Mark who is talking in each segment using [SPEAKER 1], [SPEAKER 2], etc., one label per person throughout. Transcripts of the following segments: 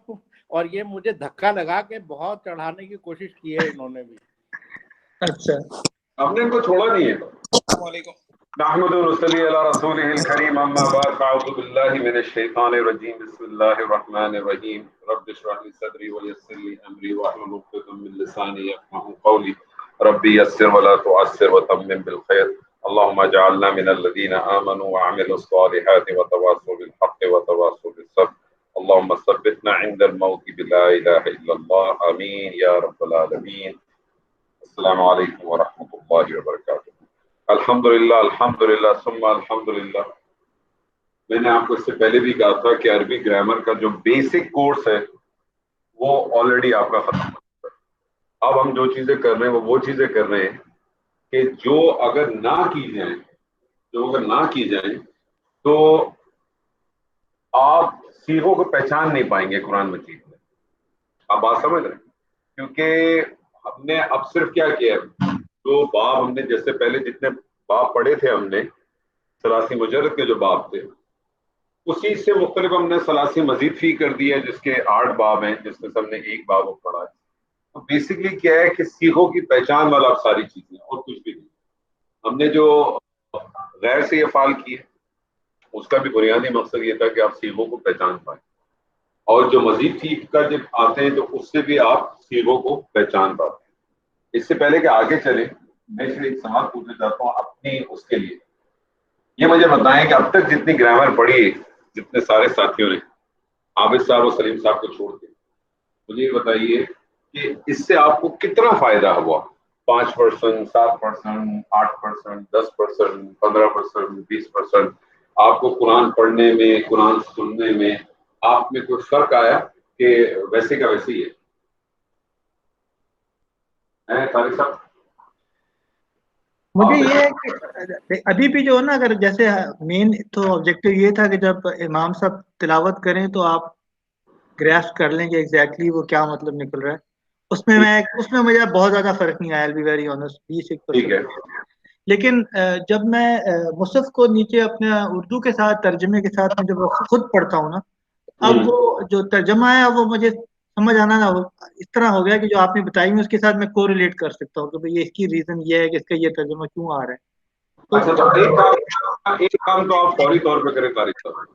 [SPEAKER 1] ہوں اور یہ مجھے دھکا لگا کے بہت چڑھانے کی کوشش کی ہے انہوں نے بھی.
[SPEAKER 2] اچھا
[SPEAKER 3] ہم نے ان کو چھوڑا نہیں ہے. السلام علیکم. نحمد ونصلی علی رسولہ الکریم اما بعد فاعوذ باللہ من الشیطان الرجیم بسم اللہ الرحمن الرحیم رب اشرح لی صدری ویسر لی امری واحلل عقدۃ من لسانی یفقهوا قولی ربی یسر ولا تعسر وتمم بالخیر اللهم اجعلنا من الذين آمنوا وعملوا الصالحات وتواصوا بالحق وتواصوا بالصبر اللهم ثبتنا عند الموت بلا اله الا الله آمین یا رب العالمین. السلام علیکم ورحمۃ اللہ وبرکاتہ. الحمدللہ ثم الحمدللہ. میں نے آپ کو اس سے پہلے بھی کہا تھا کہ عربی گرامر کا جو بیسک کورس ہے وہ آلریڈی آپ کا ختم ہو چکا ہے. اب ہم جو چیزیں کر رہے ہیں وہ چیزیں کر رہے ہیں کہ جو اگر نہ کی جائیں تو آپ صیغوں کو پہچان نہیں پائیں گے قرآن مجید میں. آپ بات سمجھ رہے ہیں؟ کیونکہ ہم نے اب صرف کیا کیا ہے، جو باب ہم نے جیسے پہلے جتنے باب پڑھے تھے ہم نے ثلاثی مجرد کے جو باب تھے اسی سے مختلف ہم نے ثلاثی مزید فی کر دی ہے جس کے 8 باب ہیں جس میں سے ہم نے ایک باب پڑھا ہے. تو بیسکلی کیا ہے کہ صیغوں کی پہچان والا اب ساری چیزیں اور کچھ بھی نہیں. ہم نے جو غیر سے افعال کی ہے اس کا بھی بنیادی مقصد یہ تھا کہ آپ صیغوں کو پہچان پائیں اور جو مزید فی کا جب آتے ہیں تو اس سے بھی آپ صیغوں کو پہچان پاتے ہیں. اس سے پہلے کہ آگے چلیں میں سے ایک سوال پوچھنا چاہتا ہوں اپنی اس کے لیے. یہ مجھے بتائیں کہ اب تک جتنی گرامر پڑھی جتنے سارے ساتھیوں نے عابد صاحب اور سلیم صاحب کو چھوڑ کے مجھے یہ بتائیے کہ اس سے آپ کو کتنا فائدہ ہوا؟ 5%, 7%, 8%, 10%, 15%, 20%. آپ کو قرآن پڑھنے میں قرآن سننے میں آپ میں کوئی فرق آیا کہ ویسے کا ویسے ہی ہے طارق صاحب؟
[SPEAKER 2] مجھے یہ ہے کہ ابھی بھی جو ہے نا اگر جیسے مین تو آبجیکٹو یہ تھا کہ جب امام صاحب تلاوت کریں تو آپ گریسپ کر لیں کہ ایگزیکٹلی وہ کیا مطلب نکل رہا ہے. اس میں مجھے بہت زیادہ فرق نہیں آیا I'll be very honest 20-21%. لیکن جب میں مصحف کو نیچے اپنے اردو کے ساتھ ترجمے کے ساتھ میں جب خود پڑھتا ہوں نا اب وہ جو ترجمہ ہے وہ مجھے سمجھ آنا نا اس طرح ہو گیا کہ جو آپ نے بتائی میں اس کے ساتھ میں کو ریلیٹ کر سکتا ہوں کہ بھئی اس کی ریزن یہ ہے کہ اس کا یہ ترجمہ کیوں آ رہا ہے.
[SPEAKER 3] اچھا تو ایک کام تو آپ فوری طور پہ کریں طارق صاحب.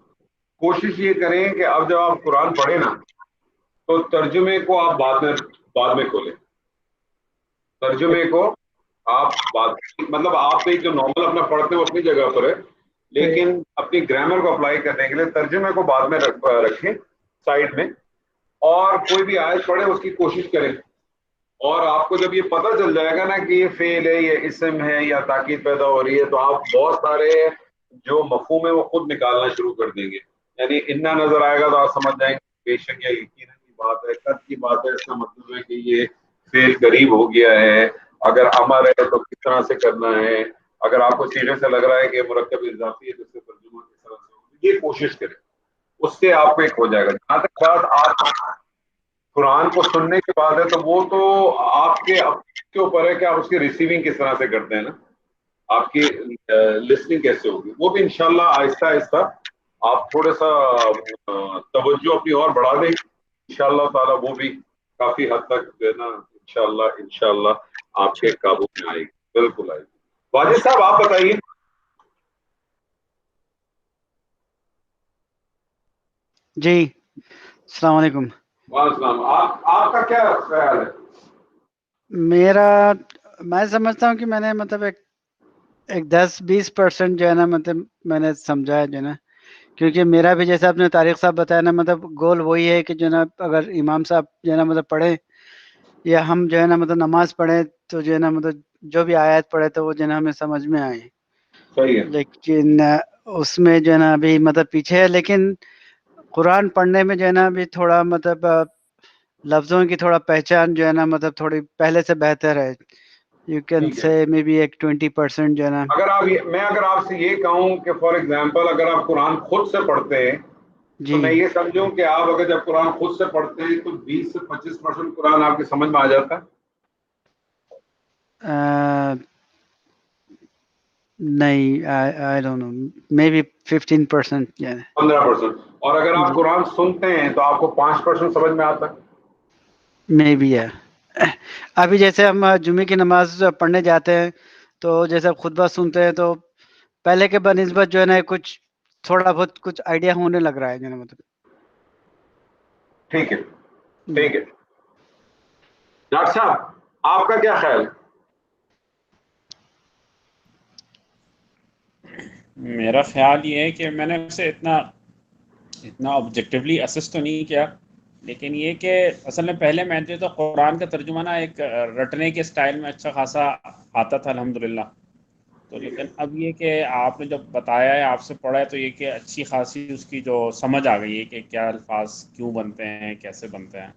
[SPEAKER 3] کوشش یہ کریں کہ اب جب آپ قرآن پڑھیں نا تو ترجمے کو آپ بعد میں کھولیں. ترجمے کو آپ مطلب آپ ایک جو نارمل اپنا پڑھتے ہیں وہ اپنی جگہ پر ہے لیکن اپنی گرامر کو اپلائی کرنے کے لیے ترجمے کو بعد میں رکھیں سائڈ میں اور کوئی بھی آیت پڑھے اس کی کوشش کریں. اور آپ کو جب یہ پتہ چل جائے گا نا کہ یہ فعل ہے یہ اسم ہے یا تاکید پیدا ہو رہی ہے تو آپ بہت سارے جو مفہوم ہے وہ خود نکالنا شروع کر دیں گے. یعنی انا نظر آئے گا تو آپ سمجھ جائیں گے بے شک یہ یقیناً کی بات ہے قط کی بات ہے. اس کا مطلب ہے کہ یہ فعل قریب ہو گیا ہے. اگر امر ہے تو کس طرح سے کرنا ہے. اگر آپ کو سیدھے سے لگ رہا ہے کہ مرکب اضافی ہے تو اس سے ترجمہ کس طرح سے ہوگا یہ کوشش کریں. اس سے آپ کو ایک ہو جائے گا. جہاں تک بات آپ قرآن کو سننے کے بعد ہے تو وہ تو آپ کے اوپر ہے کہ آپ اس کی ریسیونگ کس طرح سے کرتے ہیں نا آپ کی لسننگ کیسے ہوگی. وہ بھی انشاءاللہ آہستہ آہستہ آپ تھوڑا سا توجہ اپنی اور بڑھا دیں انشاءاللہ تعالیٰ وہ بھی کافی حد تک جو ہے نا انشاءاللہ آپ کے قابو میں آئے گی. بالکل آئے گی. واجد صاحب آپ بتائیے.
[SPEAKER 4] جی السلام علیکم.
[SPEAKER 3] وعلیکم السلام. آپ کا کیا خیال ہے؟
[SPEAKER 4] میں سمجھتا ہوں کہ میں نے مطلب ایک 10-20% جو ہے نا مطلب میں نے سمجھا ہے جو ہے نا کیونکہ میرا بھی جیسے آپ نے طارق صاحب بتایا نا مطلب گول وہی ہے کہ جو ہے نا اگر امام صاحب جو ہے نا مطلب پڑھیں یا ہم جو ہے نا مطلب نماز پڑھیں تو جو ہے نا مطلب جو بھی آیت پڑھے تو وہ جو ہے نا ہمیں سمجھ میں آئے.
[SPEAKER 3] صحیح ہے.
[SPEAKER 4] لیکن اس میں جو ہے نا ابھی مطلب پیچھے ہے. لیکن قرآن پڑھنے میں جو ہے نا ابھی تھوڑا مطلب لفظوں کی تھوڑا پہچان جو ہے نا مطلب تھوڑی پہلے سے بہتر ہے. You can say may be ایک 20% جو ہے نا.
[SPEAKER 3] میں اگر آپ سے یہ کہوں کہ فار ایگزامپل اگر آپ قرآن خود سے پڑھتے ہیں تو میں یہ سمجھوں کہ آپ اگر جب قرآن خود سے پڑھتے ہیں تو 20 سے 25% قرآن آپ کی سمجھ میں آ جاتا ہے.
[SPEAKER 4] نہیں, I don't know, maybe 15%. yeah.
[SPEAKER 3] 15%. اور اگر آپ قرآن سنتے ہیں تو آپ کو 5% سمجھ میں آتا ہے؟
[SPEAKER 4] Maybe, yeah. ابھی جیسے ہم جمعے کی نماز پڑھنے جاتے ہیں تو جیسے اب خطبہ سنتے ہیں تو پہلے کے بنسبت جو ہے نا کچھ تھوڑا بہت کچھ آئیڈیا ہونے لگ رہا ہے جو ہے نا مطلب.
[SPEAKER 3] ٹھیک ہے ٹھیک ہے. ڈاکٹر صاحب آپ کا کیا خیال؟
[SPEAKER 5] میرا خیال یہ ہے کہ میں نے اسے اتنا آبجیکٹیولی اسس تو نہیں کیا، لیکن یہ کہ اصل میں پہلے میں تو قرآن کا ترجمہ نا ایک رٹنے کے سٹائل میں اچھا خاصا آتا تھا الحمدللہ. تو لیکن اب یہ کہ آپ نے جب بتایا ہے، آپ سے پڑھا ہے، تو یہ کہ اچھی خاصی اس کی جو سمجھ آ گئی ہے کہ کیا الفاظ کیوں بنتے ہیں، کیسے بنتے ہیں.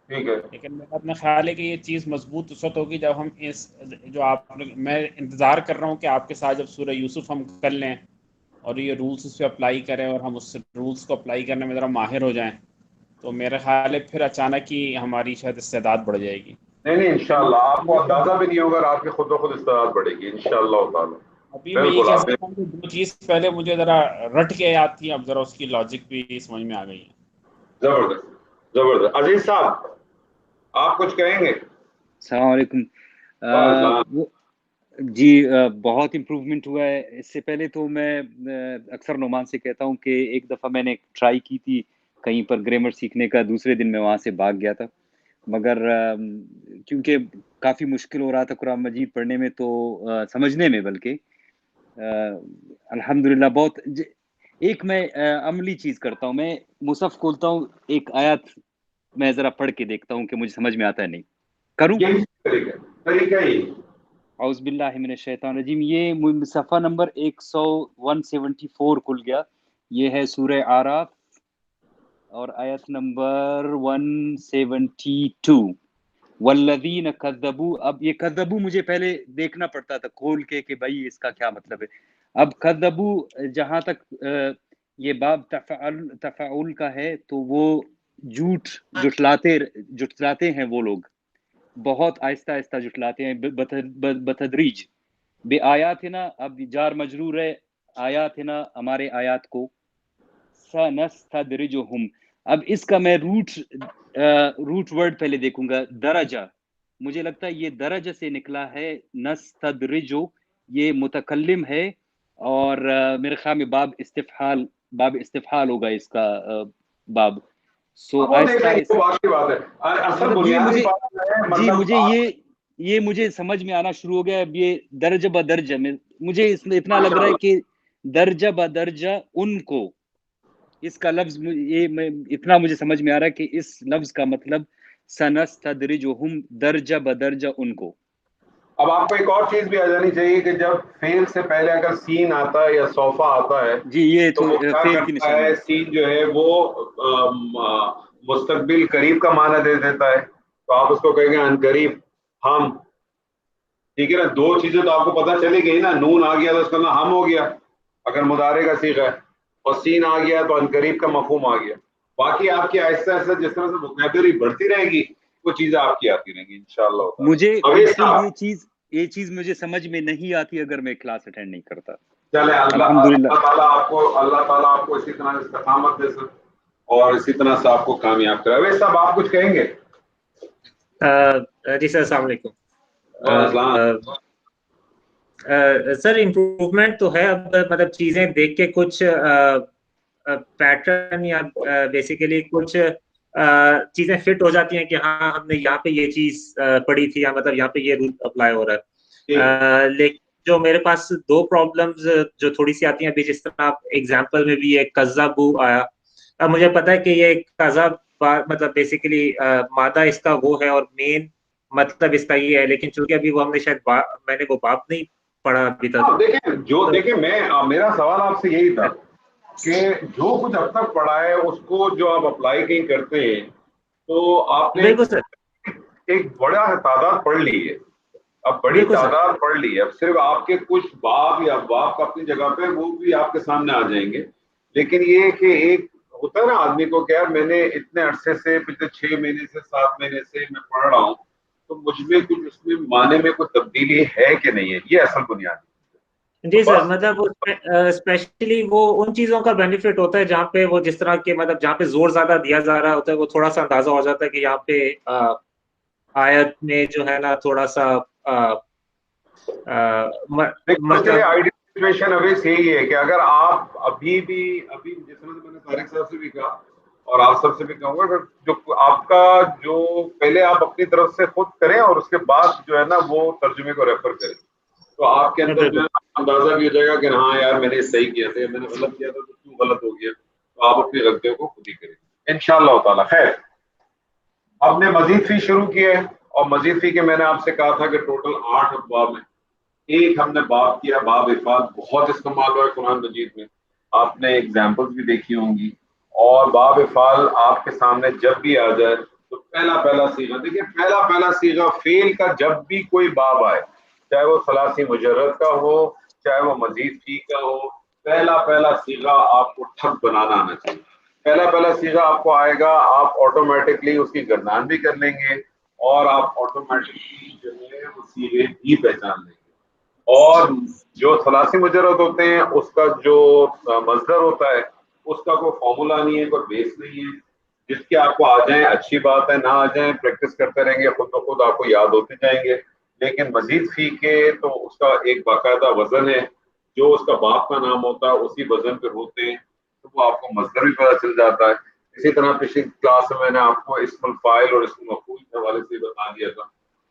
[SPEAKER 3] ٹھیک ہے.
[SPEAKER 5] لیکن میرا اپنا خیال ہے کہ یہ چیز مضبوط اس وقت ہوگی جب ہم اس جو آپ میں انتظار کر رہا ہوں کہ آپ کے ساتھ جب سورہ یوسف ہم کر لیں اور یہ رولز اس پہ اپلائی کریں اور ہم اس رولز کو اپلائی کرنے میں ذرا ماہر ہو جائیں، تو میرا خیال ہے پھر اچانک ہی ہماری شاید استعداد بڑھ جائے گی.
[SPEAKER 3] نہیں انشاءاللہ آپ کو اندازہ بھی نہیں ہوگا اور آپ کی خود بخود استعداد بڑھے گی انشاءاللہ تعالی.
[SPEAKER 5] ابھی میں یہ کہہ سکتا ہوں کہ جو چیز پہلے مجھے ذرا رٹ کے یاد تھی، اب ذرا اس کی لاجک بھی سمجھ میں آ گئی ہے.
[SPEAKER 3] زبردست زبردست. عزیز صاحب آپ کچھ کہیں گے؟
[SPEAKER 6] السلام علیکم. جی بہت امپروومنٹ ہوا ہے. اس سے پہلے تو میں اکثر نعمان سے کہتا ہوں کہ ایک دفعہ میں نے ٹرائی کی تھی کہیں پر گرامر سیکھنے کا، دوسرے دن میں وہاں سے بھاگ گیا تھا، مگر کیونکہ کافی مشکل ہو رہا تھا قرآن مجید پڑھنے میں تو سمجھنے میں، بلکہ الحمدللہ بہت ایک میں عملی چیز کرتا ہوں، میں مصحف کھولتا ہوں، ایک آیت میں ذرا پڑھ کے دیکھتا ہوں کہ مجھے سمجھ میں آتا ہے نہیں، کروں؟
[SPEAKER 3] طریقہ ہی
[SPEAKER 6] اعوذ باللہ من الشیطان الرجیم. یہ صفحہ نمبر 174 کھل گیا. یہ ہے سورہ اعراف اور آیت نمبر 172. والذین کذبوا. اب یہ کذبوا مجھے پہلے دیکھنا پڑتا تھا کھول کے کہ بھائی اس کا کیا مطلب ہے. اب کذبوا جہاں تک یہ باب تفعول کا ہے تو وہ جٹلاتے ہیں، وہ لوگ بہت آہستہ آہستہ جٹلاتے ہیں، بتدریج. بے آیاتنا، اب جار مجرور ہے آیاتنا ہمارے آیات کو، سنستدرجہم. اب اس کا میں روٹ ورڈ پہلے دیکھوں گا. درجہ، مجھے لگتا ہے یہ درجہ سے نکلا ہے. نستدرجو یہ متکلم ہے اور میرے خیال میں باب استفحال ہوگا اس کا باب. سو یہ مجھے سمجھ میں آنا شروع ہو گیا. اب یہ درجہ بدرجہ میں مجھے اس میں اتنا لگ رہا ہے کہ درجہ بدرجہ ان کو، اس کا لفظ یہ اتنا مجھے سمجھ میں آ رہا ہے کہ اس لفظ کا مطلب سنستدرجہم درجہ بدرجہ ان کو.
[SPEAKER 3] اب آپ کو ایک اور چیز بھی آ جانی چاہیے کہ جب فعل سے پہلے اگر سین آتا ہے یا صوفہ آتا ہے
[SPEAKER 6] جی یہ تو
[SPEAKER 3] فعل کی نشانی ہے. سین جو ہے وہ مستقبل قریب کا معنی دے دیتا ہے، تو آپ اس کو کہیں گے ان قریب ہم. ٹھیک ہے نا، دو چیزیں تو آپ کو پتہ چلے گئی نا. نون آ گیا تو اس کا نام ہم ہو گیا اگر مضارع کا صیغہ ہے، اور سین آ گیا تو ان قریب کا مفہوم آ گیا. باقی آپ کی آہستہ آہستہ جس طرح سے ووکیبلری بڑھتی رہے گی وہ چیزیں آپ کی آتی رہیں گی انشاءاللہ.
[SPEAKER 6] مجھے یہ چیز مجھے سمجھ میں نہیں آتی اگر میں کلاس اٹینڈ نہیں کرتا.
[SPEAKER 3] چلے اللہ تعالیٰ آپ کو اسی طرح استقامت دے سکے اور اسی طرح سے آپ کو کامیاب کرے. ویسے صاحب آپ کچھ کہیں گے؟
[SPEAKER 7] جی سر السلام علیکم. سر امپروومنٹ تو ہے، اب مطلب چیزیں دیکھ کے کچھ پیٹرن یا بیسیکلی کچھ چیزیں فٹ ہو جاتی ہیں کہ ہاں ہم نے یہاں پہ یہ چیز پڑھی تھی، یا مطلب یہاں پہ یہ رول اپلائی ہو رہا ہے. لیکن جو میرے پاس دو پرابلمز جو تھوڑی سی آتی ہیں، ابھی جس طرح آپ ایگزامپل میں بھی ایک کذبو آیا، اب مجھے پتا ہے کہ یہ کذب مطلب بیسیکلی مادہ اس کا وہ ہے اور مین مطلب اس کا یہ ہے، لیکن چونکہ ابھی وہ ہم نے شاید میں نے وہ باب نہیں پڑھا ابھی تک.
[SPEAKER 3] دیکھیں میرا سوال آپ سے یہی تھا کہ جو کچھ اب تک پڑھا ہے اس کو جو آپ اپلائی کہیں کرتے ہیں تو آپ نے ایک بڑا تعداد پڑھ لی ہے، اب بڑی تعداد پڑھ لی ہے. اب صرف آپ کے کچھ باب یا ابواب اپنی جگہ پہ وہ بھی آپ کے سامنے آ جائیں گے، لیکن یہ کہ ایک ہوتا ہے نا آدمی کو کہ یار میں نے اتنے عرصے سے پچھلے 6 مہینے سے 7 مہینے سے میں پڑھ رہا ہوں تو مجھ میں کچھ اس میں معنی میں کوئی تبدیلی ہے کہ نہیں ہے. یہ اصل بنیاد ہے.
[SPEAKER 7] جی سر،
[SPEAKER 3] بس
[SPEAKER 7] مطلب اسپیشلی وہ ان چیزوں کا بینیفٹ ہوتا ہے جہاں پہ وہ جس طرح کے مطلب جہاں پہ زور زیادہ دیا جا رہا ہوتا ہے، وہ تھوڑا سا اندازہ ہو جاتا ہے کہ یہاں پہ آیت میں جو ہے نا تھوڑا سا
[SPEAKER 3] اس کے لیے آئیڈیل سچویشن ابھی یہی ہے کہ اگر آپ ابھی جس طرح میں نے طارق صاحب سے بھی کہا اور آپ سب سے بھی کہوں گا کہ جو آپ کا جو پہلے آپ اپنی طرف سے خود کریں اور اس کے بعد جو ہے نا وہ ترجمے کو ریفر کریں، تو آپ کے اندر جو ہے اندازہ بھی ہو جائے گا کہ ہاں یار میں نے صحیح کیا تھا، میں نے غلط کیا تھا تو کیوں غلط ہو گیا، تو آپ اپنی غلطیوں کو خود ہی کریں انشاءاللہ تعالی۔ خیر، ہم نے مزید فی شروع کی ہے، اور مزید فی کے میں نے آپ سے کہا تھا کہ ٹوٹل 8 ابواب ہیں۔ ایک ہم نے باب کیا، باب افعال، بہت استعمال ہوا ہے قرآن مجید میں، آپ نے ایگزامپلس بھی دیکھی ہوں گی، اور باب افعال آپ کے سامنے جب بھی آ جائے تو پہلا صیغہ دیکھیے، پہلا صیغہ فعل کا جب بھی کوئی باب آئے، چاہے وہ ثلاثی مجرد کا ہو چاہے وہ مزید فی کا ہو، پہلا صیغہ آپ کو ٹھپ بنانا آنا چاہیے۔ پہلا صیغہ آپ کو آئے گا، آپ آٹومیٹکلی اس کی گردان بھی کر لیں گے، اور آپ آٹومیٹکلی جو ہے وہ صیغے بھی پہچان لیں گے۔ اور جو ثلاثی مجرد ہوتے ہیں اس کا جو مصدر ہوتا ہے اس کا کوئی فارمولا نہیں ہے، کوئی بیس نہیں ہے، جس کے آپ کو آ جائیں اچھی بات ہے، نہ آ جائیں پریکٹس کرتے رہیں گے، خود بخود آپ کو یاد ہوتے جائیں گے۔ لیکن مزید فی کے تو اس کا ایک باقاعدہ وزن ہے، جو اس کا باپ کا نام ہوتا ہے اسی وزن پہ ہوتے ہیں، تو وہ آپ کو مصدر بھی پتہ چل جاتا ہے۔ اسی طرح پچھلی کلاس میں نے آپ کو اسم الفاعل اور اسم مفعول کے حوالے سے بتا دیا تھا،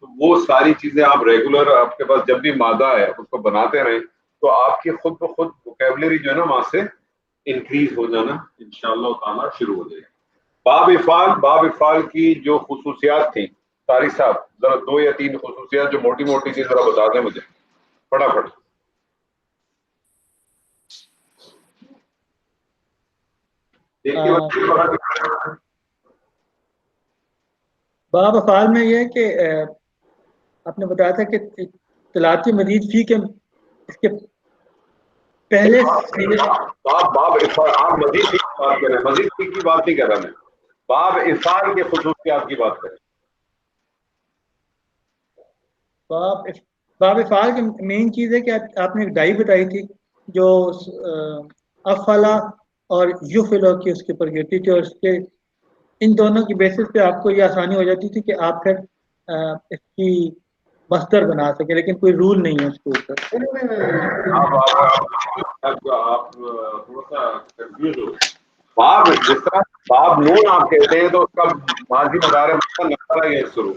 [SPEAKER 3] تو وہ ساری چیزیں آپ ریگولر آپ کے پاس جب بھی مادہ ہے اس کو بناتے رہیں تو آپ کی خود بخود ووکیبلری جو ہے نا وہاں سے انکریز ہو جانا انشاءاللہ تعالیٰ شروع ہو جائے گی۔ باب افعال کی جو خصوصیات تھیں، طارق صاحب ذرا 2 یا 3 خصوصیات جو موٹی موٹی سی ذرا بتا دیں مجھے فٹافٹ۔
[SPEAKER 2] باب افعال میں یہ ہے کہ آپ نے بتایا تھا کہ تلاوتی مزید فی کے اس کے پہلے
[SPEAKER 3] باب افعال، آپ مزید فی کی بات کریں، مزید فی کی بات نہیں کر رہا میں، باب افعال کے خصوصیات کی بات کریں۔
[SPEAKER 2] باب افعال کی مین چیز ہے کہ آپ نے ایک ڈائی بتائی تھی جو افعلا اور یفعلو کی اس کے اوپر گرتی تھی، اور اس کے ان دونوں کی بیسس پہ آپ کو یہ آسانی ہو جاتی تھی کہ آپ پھر اس کی مصدر بنا سکے، لیکن کوئی رول نہیں ہے اس کے اوپر۔
[SPEAKER 3] آپ تھوڑا سا کنفیوز ہو، باب جس طرح باب نون آپ کہتے ہیں تو اس کا ماضی مضارع مطلب نقرہ یا شروع،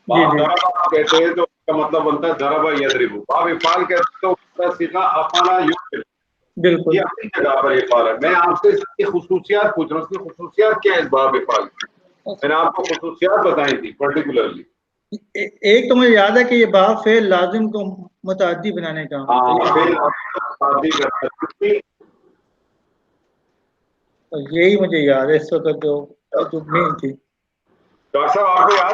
[SPEAKER 3] باب ضرب آپ کہتے ہیں تو اس کا مطلب بنتا ہے ضرب یضرب، باب افعال کہتے ہیں تو اس کا صیغہ افعل یفعل،
[SPEAKER 2] بالکل
[SPEAKER 3] یہ اپنی جگہ پر افعال ہے۔ میں آپ سے اس کی خصوصیات پوچھ رہا ہوں، اس کی خصوصیات کیا ہے اس باب افعال کی؟ میں نے آپ کو خصوصیات بتائی تھی پرٹیکولرلی۔
[SPEAKER 2] ایک تو مجھے یاد ہے کہ یہ باب فعل لازم کو متعدی بنانے کا، یہی مجھے یاد ہے اس وقت جو مین تھی۔
[SPEAKER 3] ڈاکٹر صاحب آپ کو یاد؟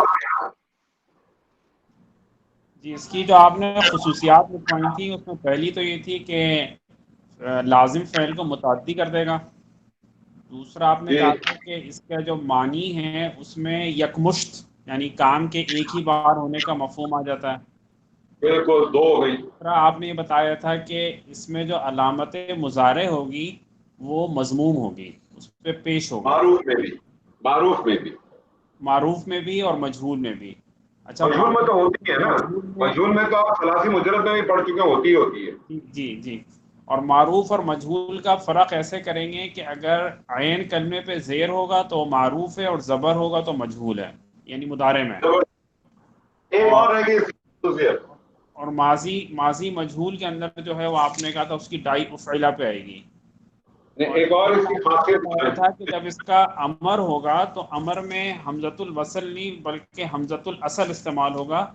[SPEAKER 5] جی، اس کی جو آپ نے خصوصیات بتائی تھی اس میں پہلی تو یہ تھی کہ لازم فعل کو متعدی کر دے گا، دوسرا آپ نے کہا تھا کہ اس کا جو معنی ہے اس میں یکمشت یعنی کام کے ایک ہی بار ہونے کا مفہوم آ جاتا ہے،
[SPEAKER 3] بالکل 2 ہو گئی۔
[SPEAKER 5] دوسرا آپ نے یہ بتایا تھا کہ اس میں جو علامت مضارع ہوگی وہ مضموم ہوگی، اس پہ پیش ہوگا،
[SPEAKER 3] معروف میں بھی
[SPEAKER 5] معروف میں بھی اور مجہول میں بھی۔ اچھا،
[SPEAKER 3] مجہول میں تو ہوتی ہے نا، مجہول میں تو آپ ثلاثی مجرد میں بھی پڑھ چکے ہیں، ہوتی ہے۔
[SPEAKER 5] جی، اور معروف اور مجہول کا فرق ایسے کریں گے کہ اگر عین کلمے پہ زیر ہوگا تو معروف ہے اور زبر ہوگا تو مجہول ہے، یعنی مضارع میں۔
[SPEAKER 3] ایک اور رہ گئی خصوصیت،
[SPEAKER 5] اور ماضی مجہول کے اندر جو ہے وہ آپ نے کہا تھا اس کی ڈائی افعلہ پہ آئے گی،
[SPEAKER 3] ایک اور اس کی خاصیت
[SPEAKER 5] بتایا تھا کہ جب اس کا امر ہوگا تو امر میں حمزۃ الوصل نہیں بلکہ حمزۃ الاصل استعمال ہوگا،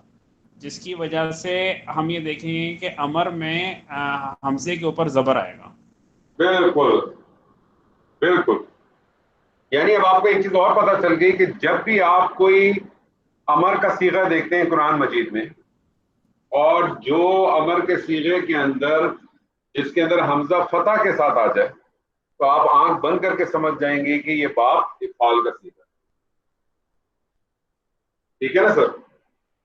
[SPEAKER 5] جس کی وجہ سے ہم یہ دیکھیں گے کہ امر میں حمزے کے اوپر زبر آئے گا۔
[SPEAKER 3] بالکل، یعنی اب آپ کو ایک چیز اور پتہ چل گئی کہ جب بھی آپ کوئی امر کا صیغہ دیکھتے ہیں قرآن مجید میں، اور جو امر کے صیغے کے اندر جس کے اندر حمزہ فتح کے ساتھ آ جائے تو آپ آنکھ بند کر کے سمجھ جائیں گے کہ یہ باب افعال کا صیغہ ہے۔ ٹھیک ہے نا سر،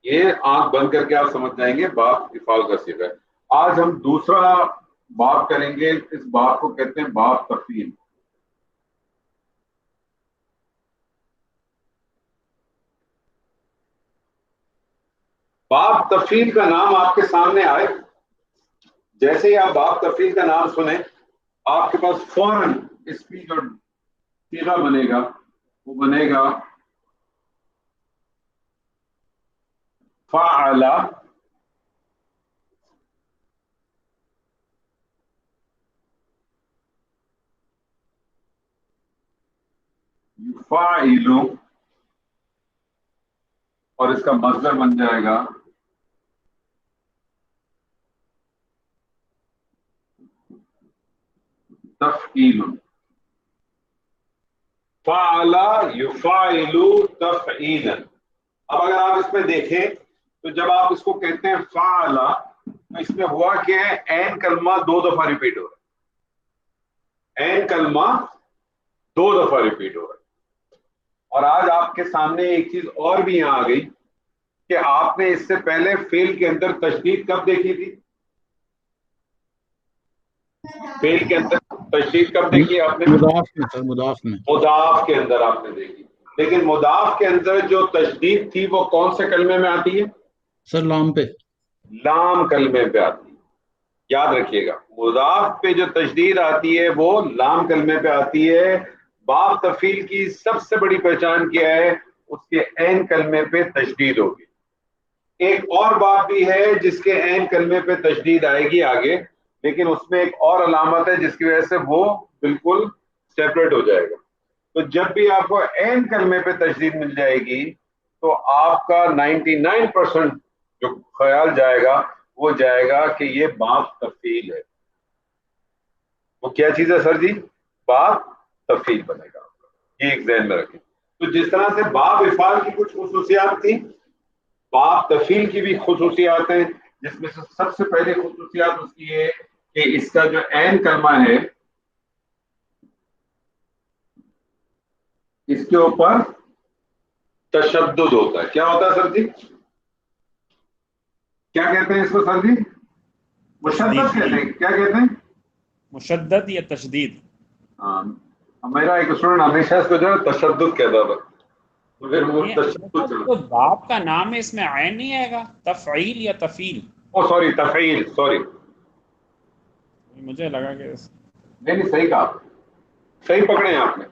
[SPEAKER 3] یہ آنکھ بند کر کے آپ سمجھ جائیں گے باب افعال کا صیغہ ہے۔ آج ہم دوسرا باب کریں گے. اس باب کو کہتے ہیں باب تفصیل. باب تفصیل کا نام آپ کے سامنے آئے، جیسے ہی آپ باب تفصیل کا نام سنیں آپ کے پاس فوراً اس کی جو صیغہ بنے گا وہ بنے گا فعل یفعل، اور اس کا مصدر بن جائے گا تفعیل. فعل یفعل تفعیلا. اب اگر آپ اس میں دیکھیں تو جب آپ اس کو کہتے ہیں فعل تو اس میں ہوا کیا ہے، عین کلمہ 2 دفعہ ریپیٹ ہو رہا ہے. عین کلمہ 2 دفعہ ریپیٹ ہو رہا ہے. اور آج آپ کے سامنے ایک چیز اور بھی یہاں آ گئی کہ آپ نے اس سے پہلے فعل کے اندر تشدید کب دیکھی تھی؟ فعل کے اندر تشدید کب دیکھی آپ نے؟
[SPEAKER 1] مضاف میں سر، مضاف میں.
[SPEAKER 3] مضاف کے اندر آپ نے دیکھی. لیکن مضاف کے اندر جو تشدید تھی وہ کون سے کلمے میں آتی ہے؟
[SPEAKER 1] سر لام پہ.
[SPEAKER 3] لام کلمے پہ آتی ہے. یاد رکھیے گا، مضاف پہ جو تشدید آتی ہے وہ لام کلمے پہ آتی ہے. باب تفعیل کی سب سے بڑی پہچان کیا ہے؟ اس کے عین کلمے پہ تشدید ہوگی. ایک اور باب بھی ہے جس کے عین کلمے پہ تشدید آئے گی آگے، لیکن اس میں ایک اور علامت ہے جس کی وجہ سے وہ بالکل سیپریٹ ہو جائے گا. تو جب بھی آپ کو عین کلمے پہ تشدید مل جائے گی تو آپ کا 99% جو خیال جائے گا وہ جائے گا کہ یہ باب تفعیل ہے. وہ کیا چیز ہے سر جی؟ باب تفعیل بنے گا. یہ ایک ذہن میں رکھیں. تو جس طرح سے باب افعال کی کچھ خصوصیات تھیں، باب تفعیل کی بھی خصوصیات ہیں، جس میں سے سب سے پہلی خصوصیات اس کی ہے کہ اس کا جو عین کلمہ ہے اس کے اوپر تشدد ہوتا ہے. کیا ہوتا ہے سر جی؟ کیا کہتے ہیں اس کو سر جی؟ مشدد کہتے ہیں. کیا کہتے ہیں؟
[SPEAKER 5] مشدد یا تشدید.
[SPEAKER 3] ہاں، میرا ایک اسٹوڈنٹ ہمیشہ اس کو جو ہے تشدد کہتا تھا، تو پھر وہ تشدد
[SPEAKER 5] تو باب کا نام ہے، اس میں عین نہیں آئے گا، تفعیل یا تفعیل.
[SPEAKER 3] او سوری، تفعیل، سوری.
[SPEAKER 5] مجھے لگا کہ
[SPEAKER 3] نہیں صحیح کہا، صحیح پکڑے ہیں آپ نے.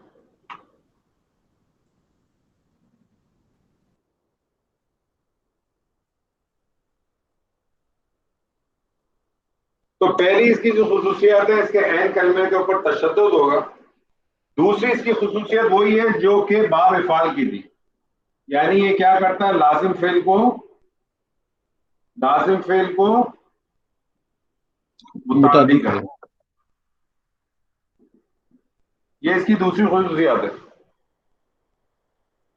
[SPEAKER 3] تو پہلی اس کی جو خصوصیات ہے، اس کے عین کلمے کے اوپر تشدد ہوگا. دوسری اس کی خصوصیت وہی ہے جو کہ باب افعال کی تھی، یعنی یہ کیا کرتا ہے، لازم فعل کو متعدی کرے. یہ اس کی دوسری خصوصیات ہے.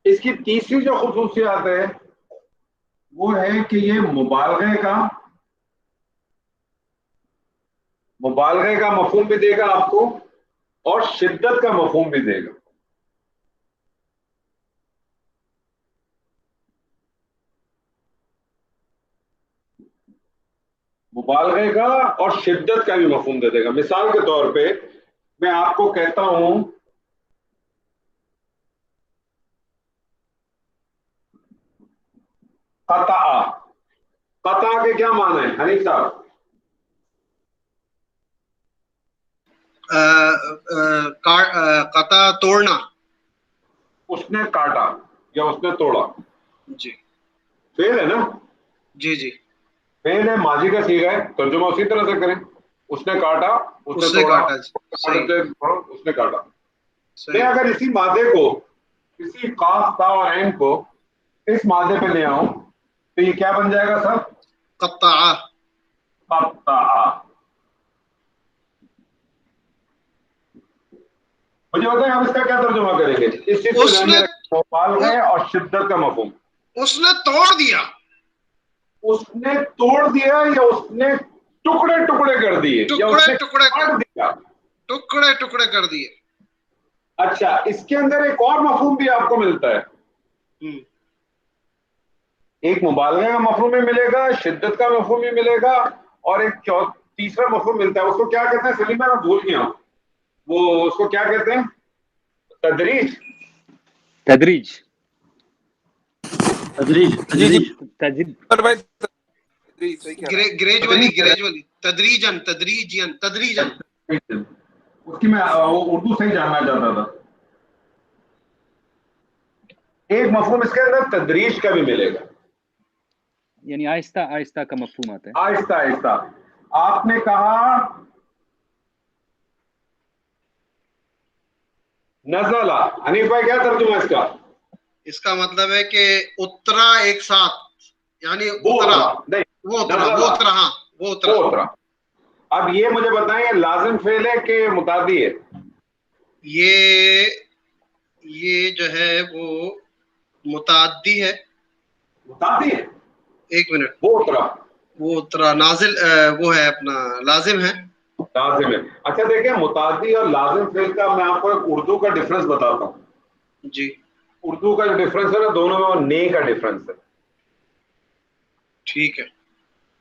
[SPEAKER 3] اس کی تیسری جو خصوصیات ہے وہ ہے کہ یہ مبالغے کا مفہوم بھی دے گا آپ کو اور شدت کا مفہوم بھی دے گا. مبالغے کا اور شدت کا بھی مفہوم دے گا. مثال کے طور پہ میں آپ کو کہتا ہوں قطع کے کیا معنی ہے حنیف صاحب؟
[SPEAKER 8] قطع توڑنا.
[SPEAKER 3] اس نے کاٹا یا اس نے توڑا.
[SPEAKER 8] جی
[SPEAKER 3] فعل ہے نا؟
[SPEAKER 8] جی جی
[SPEAKER 3] فعل ہے، ماضی کا صیغہ ہے، ترجمہ اسی طرح سے کریں. اس نے کاٹا، اس نے توڑا، اس نے کاٹا. میں اگر اسی مادے کو، اسی قاف تا اور عین کو اس مادے پہ لے آؤں تو یہ کیا بن جائے گا سر؟
[SPEAKER 8] قطع.
[SPEAKER 3] مجھے بتائیں ہم اس کا کیا ترجمہ کریں گے؟ اس چیز کو ذہن میں رکھیں، مبالغہ اور شدت کا مفہوم.
[SPEAKER 8] اس نے توڑ دیا.
[SPEAKER 3] اس نے توڑ دیا یا اس نے ٹکڑے ٹکڑے کر دیے یا اس نے کاٹ دیا؟
[SPEAKER 8] ٹکڑے ٹکڑے کر دیے.
[SPEAKER 3] اچھا، اس کے اندر ایک اور مفہوم بھی آپ کو ملتا ہے. ایک مبالغہ کا مفہوم بھی ملے گا، شدت کا مفہوم بھی ملے گا، اور ایک تیسرا مفہوم ملتا ہے. اس کو کیا کہتے ہیں سلیم بھائی؟ میں بھول گیا ہوں. وہ اس کو کیا کہتے ہیں؟ تدریج.
[SPEAKER 6] تدریج
[SPEAKER 9] پر بھائی صحیح کہہ رہا ہے.
[SPEAKER 8] گریجولی تدریجن.
[SPEAKER 3] اس کی میں اردو صحیح جاننا چاہتا تھا. ایک مفہوم اس کے اندر تدریج کا بھی ملے گا،
[SPEAKER 6] یعنی آہستہ آہستہ کا مفہوم آتا ہے.
[SPEAKER 3] آہستہ آہستہ. آپ نے کہا نزلہ، حنیف بھائی کیا ترجمہ ہے اس کا؟
[SPEAKER 8] اس کا مطلب ہے کہ اترا ایک ساتھ، یعنی
[SPEAKER 3] وہ
[SPEAKER 8] اترا،
[SPEAKER 3] نہیں،
[SPEAKER 8] وہ اترا. ہاں وہ اترا.
[SPEAKER 3] اب یہ مجھے بتائیں لازم فعل ہے کہ متعدی ہے؟
[SPEAKER 8] یہ جو ہے وہ متعدی ہے.
[SPEAKER 3] متعدی ہے.
[SPEAKER 8] ایک منٹ.
[SPEAKER 3] وہ
[SPEAKER 8] اترا نازل وہ ہے اپنا لازم ہے.
[SPEAKER 3] لازم ہے. اچھا دیکھیں، متعدی اور لازم فعل کا میں آپ کو ایک اردو کا ڈفرنس بتاتا ہوں.
[SPEAKER 8] جی.
[SPEAKER 3] اردو کا جو ڈفرنس ہے نا، دونوں میں وہ نے کا ڈفرنس ہے.
[SPEAKER 8] ٹھیک ہے.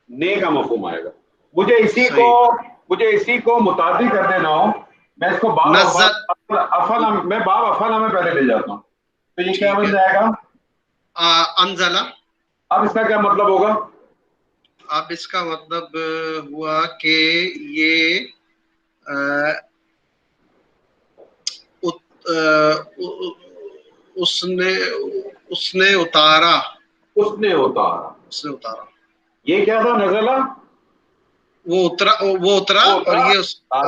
[SPEAKER 3] نے کا مفہوم آئے گا. مجھے اسی کو متعدی کر دینا ہو، میں اس کو باب افعل میں باب افعل میں پہلے لے جاتا ہوں، تو یہ کیا بن جائے گا؟
[SPEAKER 8] انزلہ.
[SPEAKER 3] اب اس کا کیا مطلب ہوگا؟
[SPEAKER 8] اب اس کا مطلب ہوا کہ یہ اس نے اتارا.
[SPEAKER 3] یہ کیا تھا؟ نزلہ.
[SPEAKER 8] وہ اترا اور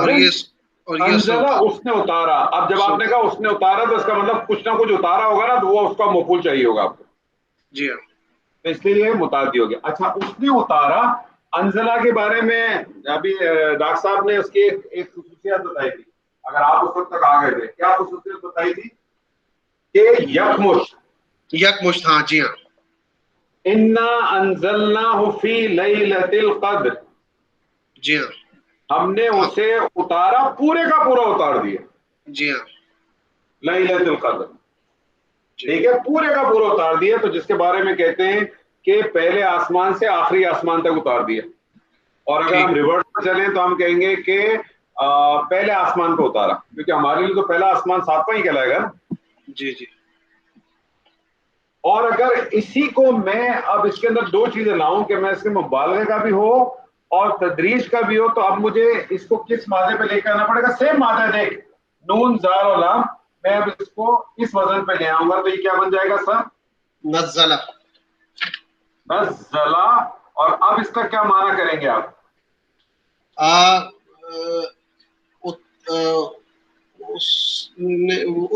[SPEAKER 8] یہ
[SPEAKER 3] انزلہ اس نے اتارا. اب جب آپ نے کہا اس نے اتارا تو اس کا مطلب کچھ نہ کچھ اتارا ہوگا نا، تو وہ اس کا مفعول چاہیے ہوگا آپ کو.
[SPEAKER 8] جی ہاں.
[SPEAKER 3] تو اس لیے متعدی ہو گیا. اچھا، اس نے اتارا. انزلہ کے بارے میں ابھی ڈاکٹر صاحب نے اس کی ایک خصوصیت بتائی تھی، اگر آپ اس وقت تک آ گئے تھے. کیا خصوصیت بتائی تھی؟ کہ
[SPEAKER 8] یکمشت. ہاں جی ہاں.
[SPEAKER 3] انا انزلناہ فی لیلۃ القدر.
[SPEAKER 8] جی ہاں.
[SPEAKER 3] ہم نے اسے اتارا، پورے کا پورا اتار دیا.
[SPEAKER 8] جی ہاں.
[SPEAKER 3] لیلۃ القدر، ٹھیک ہے، پورے کا پورا اتار دیا. تو جس کے بارے میں کہتے ہیں کہ پہلے آسمان سے آخری آسمان تک اتار دیا. اور اگر ہم ریورس میں چلیں تو ہم کہیں گے کہ پہلے آسمان پہ اتارا، کیونکہ ہمارے لیے تو پہلا آسمان ساتواں ہی کہلائے گا.
[SPEAKER 8] جی جی.
[SPEAKER 3] اور اگر اسی کو میں اب اس کے اندر دو چیزیں لاؤں کہ میں اس کے مبالغے کا بھی ہو اور تدریج کا بھی ہو، تو اب مجھے اس کو کس مادے پہ لے کے آنا پڑے گا؟ سیم مادہ. دیکھ، نون زار اور لام، میں اب اس کو اس وزن پہ لے آؤں گا، تو یہ کیا بن جائے گا سر؟ نزلہ. اور اب اس کا کیا معنی کریں گے آپ؟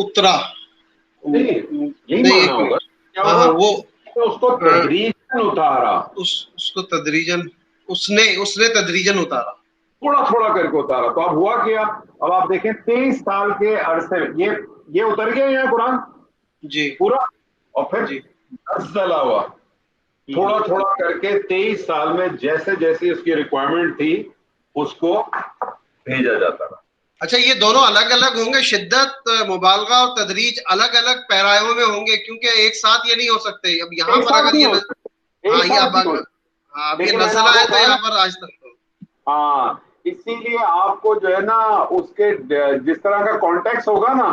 [SPEAKER 8] اترا.
[SPEAKER 3] یہی معنی ہوگا.
[SPEAKER 8] وہ
[SPEAKER 3] اس کو تدریجاً اتارا.
[SPEAKER 8] اس کو تدریجاً اس نے تدریجاً اتارا،
[SPEAKER 3] تھوڑا تھوڑا کر کے اتارا. تو اب ہوا کیا؟ اب آپ دیکھیں 23 سال کے عرصے میں یہ اتر گیا ہے قرآن
[SPEAKER 8] جی
[SPEAKER 3] پورا، اور پھر نزلہ ہوا. تھوڑا تھوڑا کر کے 23 سال میں جیسے جیسی اس کی ریکوائرمنٹ تھی اس کو بھیجا جاتا تھا.
[SPEAKER 8] اچھا، یہ دونوں الگ الگ ہوں گے، شدت مبالغہ اور تدریج الگ الگ پیرایوں میں ہوں گے، کیونکہ ایک ساتھ یہ نہیں ہو سکتے. اب یہاں پر اگر یہ نزلہ ہے تو یہاں پر آج تک.
[SPEAKER 3] ہاں، اسی لیے آپ کو جو ہے نا اس کے جس طرح کا کانٹیکس ہوگا نا،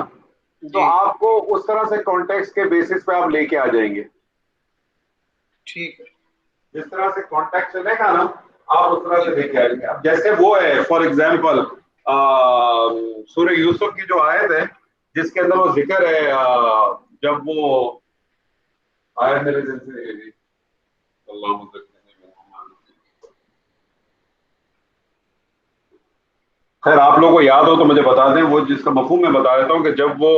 [SPEAKER 3] تو آپ کو اس طرح سے کانٹیکس کے بیسس پہ آپ لے کے آ جائیں گے.
[SPEAKER 8] ٹھیک ہے.
[SPEAKER 3] جس طرح سے کانٹیکٹ چلے گا نا، آپ اس طرح سے لے کے آئیں گے. اب جیسے وہ ہے فار ایگزامپل سورہ یوسف کی جو آیت ہے جس کے اندر وہ ذکر ہے، جب وہ آیت میرے دل سے خیر آپ لوگوں کو یاد ہو تو مجھے بتا دیں. وہ جس کا مفہوم میں بتا دیتا ہوں کہ جب وہ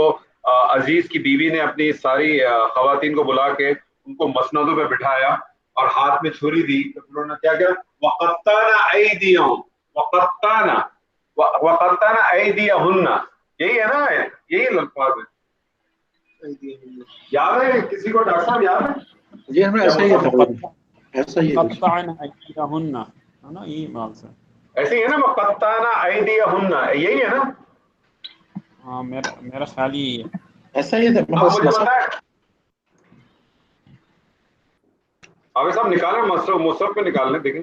[SPEAKER 3] عزیز کی بیوی نے اپنی ساری خواتین کو بلا کے ان کو مسندوں پہ بٹھایا اور ہاتھ میں چھری دی، تو انہوں نے کیا کیا؟ وَقَطَّعْنَا أَيْدِيَهُمْ وَقَطَّعْنَا أَيْدِيَهُنَّ. یہی ہے نا، یہی الفاظ ہے. یاد ہے کسی کو؟ ڈاکٹر صاحب یاد ہے؟
[SPEAKER 1] جی ہمیں ایسا ہی ہے.
[SPEAKER 5] قطعنا ایدیہن ہے نا، یہ بات ہے.
[SPEAKER 3] ایسے ہی ہے نا، وَقَطَّعْنَا أَيْدِيَهُنَّ، یہی ہے نا.
[SPEAKER 5] ہاں میرا خیال ہی ہے
[SPEAKER 1] ایسا ہی ہے.
[SPEAKER 3] مجھے بتائیں اب صاحب نکالیں، مصحف پہ نکال لیں. دیکھیں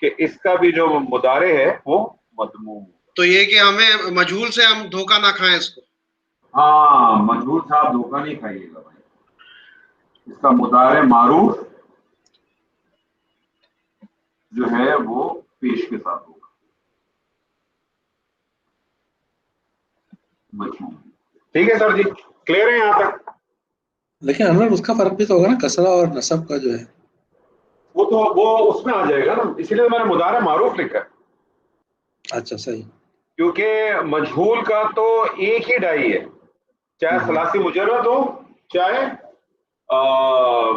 [SPEAKER 3] کہ اس کا بھی جو مضارع ہے وہ مضموم.
[SPEAKER 8] تو یہ کہ ہمیں مجہول سے ہم دھوکہ نہ کھائیں اس کو.
[SPEAKER 3] ہاں مجہول سے آپ دھوکہ نہیں کھائیے گا بھائی. اس کا مضارع معروف جو ہے وہ پیش کے ساتھ ہوگا مجموع. ٹھیک ہے سر جی, کلیئر ہے یہاں تک؟
[SPEAKER 10] لیکن انور اس کا فرق بھی تو ہوگا نا, کسرہ اور نصب کا جو ہے
[SPEAKER 3] وہ تو وہ اس میں آ جائے گا نا, اسی لیے میں نے مضارع معروف لکھا ہے.
[SPEAKER 10] اچھا صحیح.
[SPEAKER 3] کیونکہ مجہول کا تو ایک ہی ڈائی ہے, چاہے ثلاثی مجرد ہو چاہے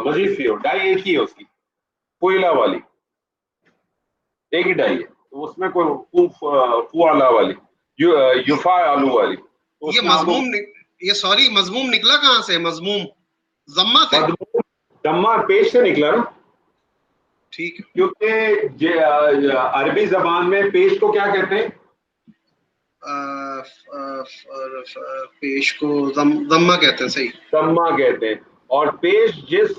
[SPEAKER 3] مزید فی ہو, ڈائی ایک ہی ہے اس کی, فعلا والی ایک ہی ڈائی ہے. تو اس میں کوئی فعلا والی یفعل والی.
[SPEAKER 8] یہ مضموم یہ مضموم نکلا کہاں سے؟ مضموم ضمہ سے,
[SPEAKER 3] ضمہ پیش سے نکلا نا.
[SPEAKER 8] ٹھیک ہے,
[SPEAKER 3] کیونکہ عربی زبان میں پیش کو کیا کہتے ہیں؟
[SPEAKER 8] پیش کو ضمہ کہتے ہیں. صحیح,
[SPEAKER 3] ضمہ کہتے ہیں. اور پیش جس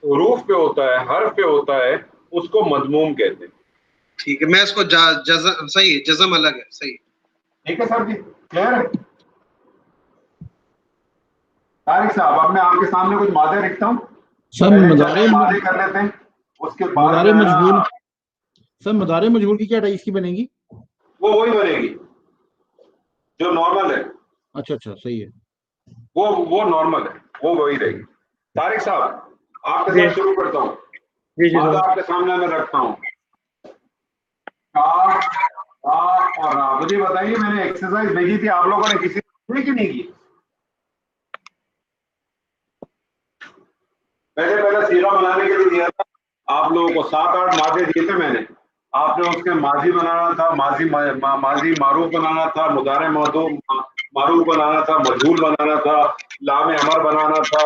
[SPEAKER 3] حروف پہ ہوتا ہے, حرف پہ ہوتا ہے, اس کو مضموم کہتے ہیں.
[SPEAKER 8] ٹھیک ہے, میں اس کو صحیح جزم الگ ہے. صحیح,
[SPEAKER 3] ٹھیک ہے سر جی, کلیئر ہے؟ طارق صاحب اب میں آپ کے سامنے کچھ مادے لکھتا ہوں,
[SPEAKER 11] سر
[SPEAKER 3] مادے کر لیتے ہیں, اس کے بعد
[SPEAKER 11] مضارع مجہول. سر مضارع مجہول کی کیا ڈائی اس کی بنے گی؟
[SPEAKER 3] وہ وہی بنے گی جو نارمل ہے.
[SPEAKER 11] اچھا اچھا صحیح ہے,
[SPEAKER 3] وہ نارمل ہے, وہ وہی رہے گی. طارق صاحب آپ کے ساتھ شروع کرتا ہوں. مادہ آپ کے سامنے میں رکھتا ہوں, اور مجھے بتائیے میں نے ایکسرسائز بھیجی تھی, آپ لوگوں نے کسی نے کی نہیں کی؟ پہلے سیرا بنانے کے لیے دیا تھا آپ لوگوں کو, 7-8 مادے دیے تھے میں نے. آپ نے اس کے ماضی بنانا تھا, ماضی معروف بنانا تھا, مضارع معروف بنانا تھا, مجہول بنانا تھا, لام امر بنانا تھا,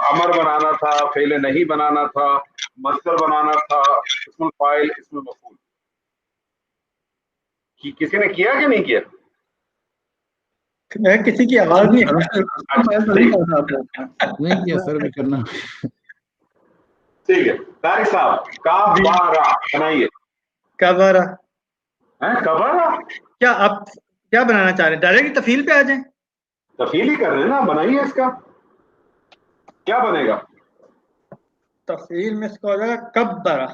[SPEAKER 3] امر بنانا تھا, فعل نہیں بنانا تھا, مصدر بنانا تھا, اسم الفاعل, اسم المفعول. کسی نے کیا کہ نہیں کیا؟
[SPEAKER 2] میں کسی کی آواز نہیں
[SPEAKER 11] کیا سر بھی کرنا.
[SPEAKER 3] ٹھیک ہے طارق صاحب, کابارہ بنائیے.
[SPEAKER 2] کبارہ
[SPEAKER 3] کبارہ
[SPEAKER 2] کیا آپ کیا بنانا چاہ رہے ہیں؟ ڈائریکٹ تفعیل پہ آ جائیں.
[SPEAKER 3] تفعیل ہی کر رہے ہیں نا, بنائیے. اس کا کیا بنے گا؟
[SPEAKER 2] تفعیل میں اس کا ہو جائے گا کبارہ.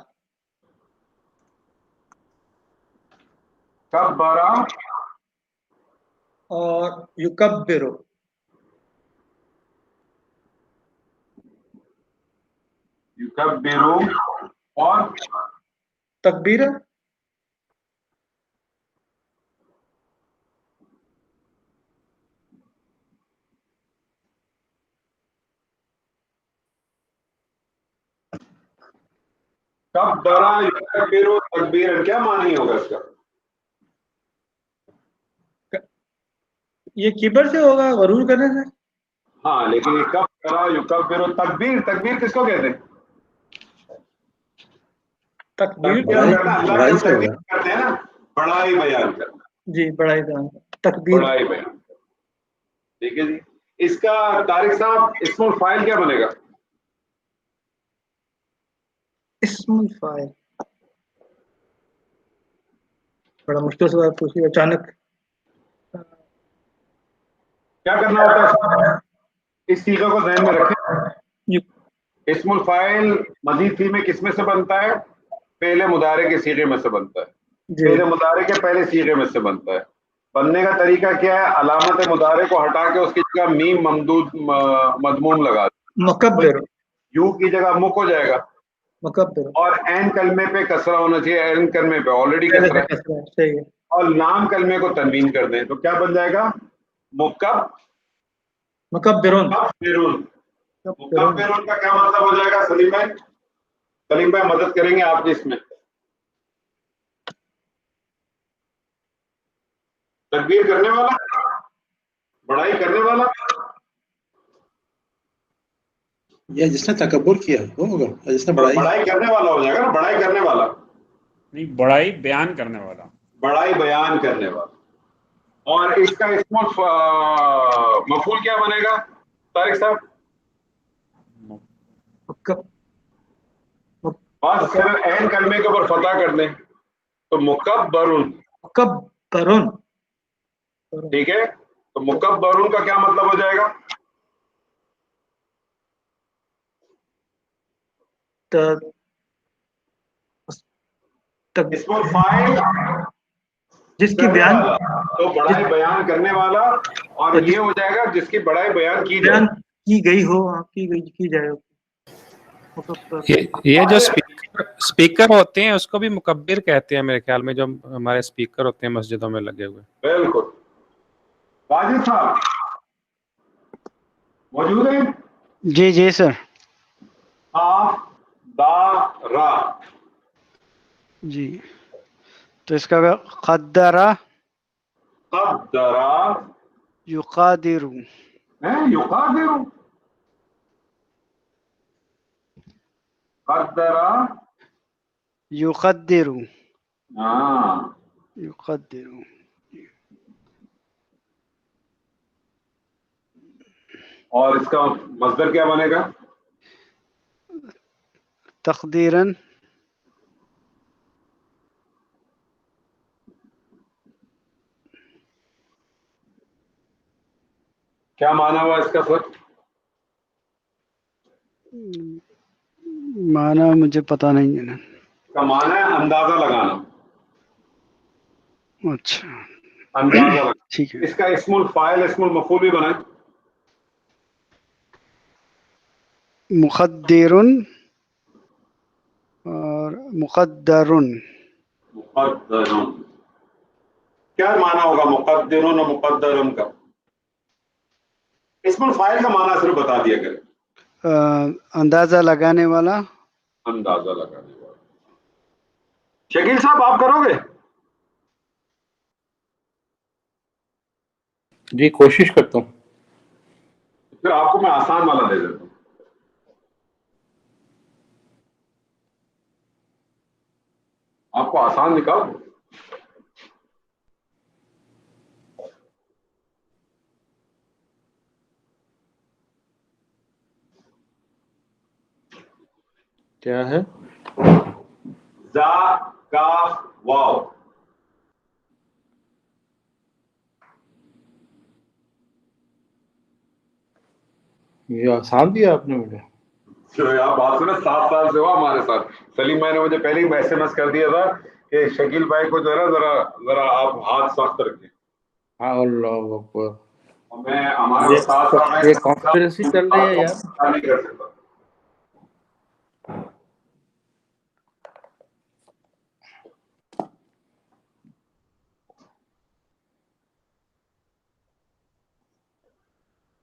[SPEAKER 3] کبارہ
[SPEAKER 2] اور یکبرو.
[SPEAKER 3] یکبرو اور
[SPEAKER 2] تکبیر.
[SPEAKER 3] کبرا یکبرو تکبیر, کیا معنی ہوگا اس کا؟
[SPEAKER 2] یہ کبر سے ہوگا, غرور کرنے سے.
[SPEAKER 3] ہاں لیکن یہ کبرا یکبرو تکبیر, تکبیر کس کو کہتے ہیں؟
[SPEAKER 2] تکبیر
[SPEAKER 3] اللہ جب تکبیر کرتے ہیں نا, بڑائی بیان کرنا.
[SPEAKER 2] جی بڑائی بیان, تکبیر
[SPEAKER 3] بڑائی بیان. ٹھیک ہے جی. اس کا طارق صاحب اسم الفاعل کیا بنے گا؟
[SPEAKER 2] اسم الفاعل بڑا مشکل سوال پوچھی اچانک.
[SPEAKER 3] کیا کرنا ہوتا ہے؟ اس صیغہ کو ذہن میں رکھیں. اسم الفاعل مزید فی میں کس میں سے بنتا ہے؟ پہلے مضارع کے صیغے میں سے بنتا ہے. پہلے مضارع کے پہلے صیغے میں سے بنتا ہے. بننے کا طریقہ کیا ہے؟ علامت مضارع کو ہٹا کے اس کی جگہ میم ممدود مضموم لگا دیں.
[SPEAKER 2] مکبر,
[SPEAKER 3] یو کی جگہ مک ہو جائے گا.
[SPEAKER 2] مکبر.
[SPEAKER 3] اور این کلمے پہ کسرہ ہونا چاہیے, این کلمے پہ آلریڈی کسرہ ہے.
[SPEAKER 2] صحیح ہے.
[SPEAKER 3] اور لام کلمے کو تنوین کر دیں تو کیا بن جائے گا؟
[SPEAKER 2] مکبرون.
[SPEAKER 3] مکبرون کا کیا مطلب ہو جائے گا سلیم بھائی؟ سلیم بھائی مدد کریں گے آپ کی اس میں. تکبیر کرنے والا, بڑائی کرنے والا.
[SPEAKER 10] یہ جس نے تکبر کیا وہ ہوگا, جس نے
[SPEAKER 3] بڑائی کرنے والا ہو جائے گا نا, بڑائی کرنے والا
[SPEAKER 5] نہیں, بڑائی بیان کرنے والا.
[SPEAKER 3] بڑائی بیان کرنے والا. اور اس کا اسم مفعول کیا بنے گا طارق صاحب؟ بس صرف این کلمے کے اوپر فتح کر دیں تو مکبرن.
[SPEAKER 2] مکبرن.
[SPEAKER 3] ٹھیک ہے, تو مکبرن کا کیا مطلب ہو جائے گا؟ اسم الفاعل
[SPEAKER 2] جس کی بیان
[SPEAKER 3] تو بڑائی بیان کرنے والا, اور یہ ہو جائے گا جس کی بڑائی بیان کی جائے,
[SPEAKER 2] کی گئی ہو, کی جائے.
[SPEAKER 12] یہ جو اسپیکر ہوتے ہیں اس کو بھی مکبر کہتے ہیں میرے خیال میں, جو ہمارے اسپیکر ہوتے ہیں مسجدوں میں لگے ہوئے.
[SPEAKER 3] بالکل. واجد صاحب موجود ہیں؟
[SPEAKER 4] جی جی سر.
[SPEAKER 3] قدرا.
[SPEAKER 4] جی تو اس کا قدرا یقادر.
[SPEAKER 3] یقادر. قدرا
[SPEAKER 4] یقدر.
[SPEAKER 3] ہاں
[SPEAKER 4] یقدر.
[SPEAKER 3] اور اس کا مصدر کیا بنے گا؟
[SPEAKER 4] تقدیراً.
[SPEAKER 3] کیا معنی ہوا اس کا سر؟
[SPEAKER 4] معنی مجھے پتا نہیں ہے نا.
[SPEAKER 3] کا معنی ہے اندازہ لگانا.
[SPEAKER 4] اچھا
[SPEAKER 3] اندازہ لگانا.
[SPEAKER 4] ٹھیک ہے.
[SPEAKER 3] اس کا اسم الفاعل اسم المفعول بھی بنائیں.
[SPEAKER 4] مقدر اور مقدر.
[SPEAKER 3] مقدر کیا معنی ہوگا مقدرون و مقدرن کا؟ اسم الفاعل کا معنی صرف بتا دیا کریں.
[SPEAKER 4] اندازہ لگانے والا.
[SPEAKER 3] اندازہ لگانے والا. شکیل صاحب آپ کرو گے؟
[SPEAKER 11] جی کوشش کرتا ہوں.
[SPEAKER 3] پھر آپ کو میں آسان والا دے دیتا ہوں. آپ کو آسان نکال دو.
[SPEAKER 11] کیا ہے؟
[SPEAKER 3] زا کاف واو.
[SPEAKER 11] یہ آسان دیا آپ نے مجھے.
[SPEAKER 3] آپ بات سنیں 7 سال سے ہوا ہمارے ساتھ. سلیم بھائی نے مجھے پہلے ہی SMS کر دیا تھا کہ شکیل بھائی کو جو ہے نا ذرا آپ ہاتھ سخت رکھیں.
[SPEAKER 11] اللہ اکبر.
[SPEAKER 3] میں ہمارے ساتھ
[SPEAKER 11] یہ کانسپریسی چل رہی ہے یار.
[SPEAKER 3] نہیں کر سکتا.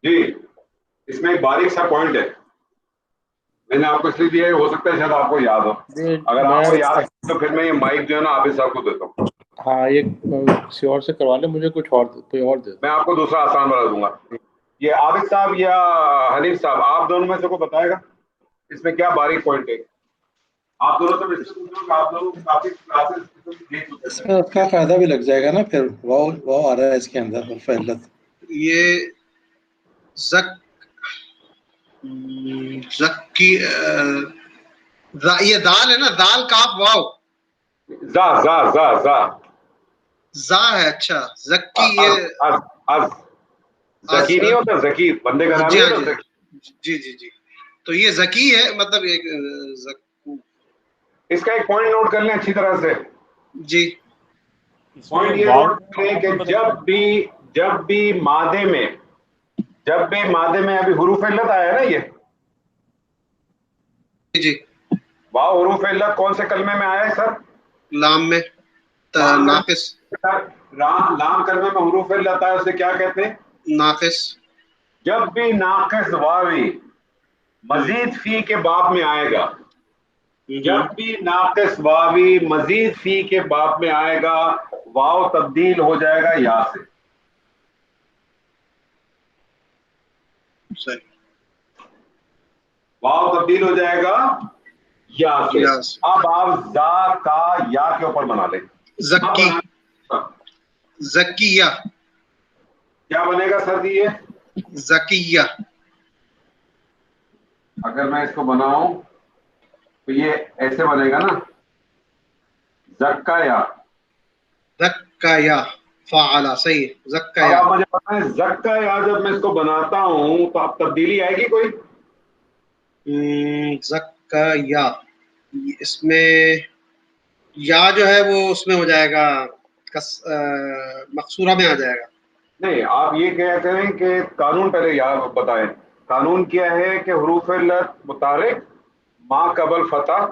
[SPEAKER 3] جی اس میں ایک باریک سا پوائنٹ ہے, میں نے آپ کو اس لیے دیا ہے, ہو سکتا ہے شاید آپ کو یاد ہو. اگر آپ کو یاد ہے تو پھر میں یہ مائک جو ہے نا عابد صاحب کو دیتا ہوں.
[SPEAKER 11] ہاں یہ کسی اور سے کروا لیں, مجھے کوئی اور دے.
[SPEAKER 3] میں آپ کو دوسرا آسان والا دوں گا. یہ عابد صاحب یا حنیف صاحب آپ دونوں میں سے کوئی بتائے گا اس میں کیا باریک پوائنٹ ہے؟ آپ دونوں سے آپ دونوں کافی کلاسز
[SPEAKER 10] اس میں کا فائدہ بھی لگ جائے گا نا, پھر واو آ رہا ہے اس کے اندر حرف علت.
[SPEAKER 8] یہ زکی یہ دال ہے نا, دال کاف واو.
[SPEAKER 3] زا زا زا زا
[SPEAKER 8] زا ہے. اچھا زکی. یہ
[SPEAKER 3] زکی نہیں ہوتا, زکی بندے کا نام نہیں ہوتا.
[SPEAKER 8] جی جی جی تو یہ زکی ہے, مطلب ایک
[SPEAKER 3] اس کا ایک پوائنٹ نوٹ کر لیں اچھی طرح سے.
[SPEAKER 8] جی
[SPEAKER 3] پوائنٹ یہ نوٹ کر لیں کہ جب بھی مادے میں ابھی حروف علت آیا ہے نا, یہ
[SPEAKER 8] جی
[SPEAKER 3] واو حروف علت کون سے کلمے میں آیا ہے سر؟
[SPEAKER 8] لام میں. ناقص.
[SPEAKER 3] لام کلمے میں حروف علت آیا, اسے کیا کہتے ہیں؟
[SPEAKER 8] ناقص.
[SPEAKER 3] جب بھی ناقص واوی مزید فی کے باب میں آئے گا, جب بھی ناقص واوی مزید فی کے باب میں آئے گا, واو تبدیل ہو جائے گا یا سے. واو تبدیل ہو جائے گا یا سے. اب آپ زا کا یا کے اوپر بنا لیں.
[SPEAKER 8] زکی. زکیہ.
[SPEAKER 3] کیا بنے گا سر جی یہ؟
[SPEAKER 8] زکیہ.
[SPEAKER 3] اگر میں اس کو بناؤں تو یہ ایسے بنے گا نا زکایا.
[SPEAKER 8] زکایا فعلا صحیح زکایا.
[SPEAKER 3] اب مجھے پتا ہے زکایا جب میں اس کو بناتا ہوں تو اب تبدیلی آئے گی کوئی؟
[SPEAKER 8] زکایا اس میں یا جو ہے وہ اس میں ہو جائے گا مقصورہ میں آ جائے گا.
[SPEAKER 3] نہیں آپ یہ کیا کریں کہ قانون پہلے یاد بتائیں. قانون کیا ہے کہ حروف علت متحرک ما قبل فتح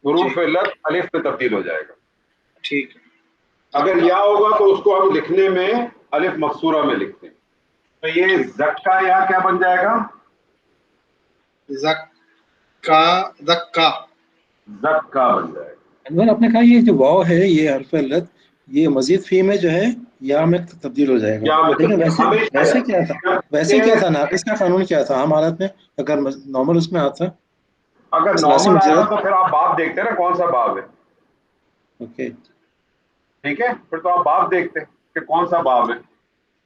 [SPEAKER 3] حروف علت الف میں تبدیل ہو جائے گا.
[SPEAKER 8] ٹھیک ہے.
[SPEAKER 3] اگر یا ہوگا تو اس کو ہم لکھنے میں الف مقصورہ میں لکھتے ہیں. تو یہ زکا یا کیا بن جائے گا؟
[SPEAKER 8] زکا زکا
[SPEAKER 3] زکا بن جائے گا.
[SPEAKER 10] انور آپ نے کہا یہ جو واو ہے یہ حرف علت یہ مزید فی میں جو ہے یا میں تبدیل ہو جائے گا. لیکن ویسے کیا تھا ناقص کا قانون کیا تھا عام حالت میں اگر نارمل اس میں آتا؟
[SPEAKER 3] اگر نارمل آتا تو پھر آپ باب دیکھتے نا کون سا باب ہے.
[SPEAKER 10] اوکے
[SPEAKER 3] ٹھیک ہے پھر تو آپ باب دیکھتے کہ کون سا باب ہے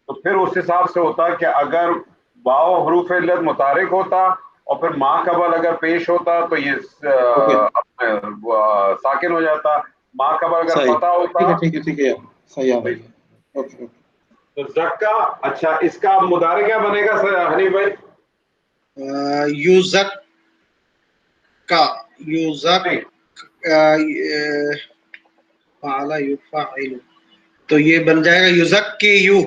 [SPEAKER 3] تو پھر اس حساب سے ہوتا کہ اگر واو حروف علت متحرک ہوتا اور پھر ما قبل اگر پیش ہوتا تو یہ ساکن ہو جاتا. ما قبل اگر فتح ہوتا
[SPEAKER 10] ٹھیک ہے صحیح ہے. اوکے
[SPEAKER 3] تو زکا. اچھا اس کا مضارع کیا بنے گا سر حنیف بھائی؟
[SPEAKER 8] یوزک کا یوزک فعلا یفعل تو یہ بن جائے گا یوزک کی یو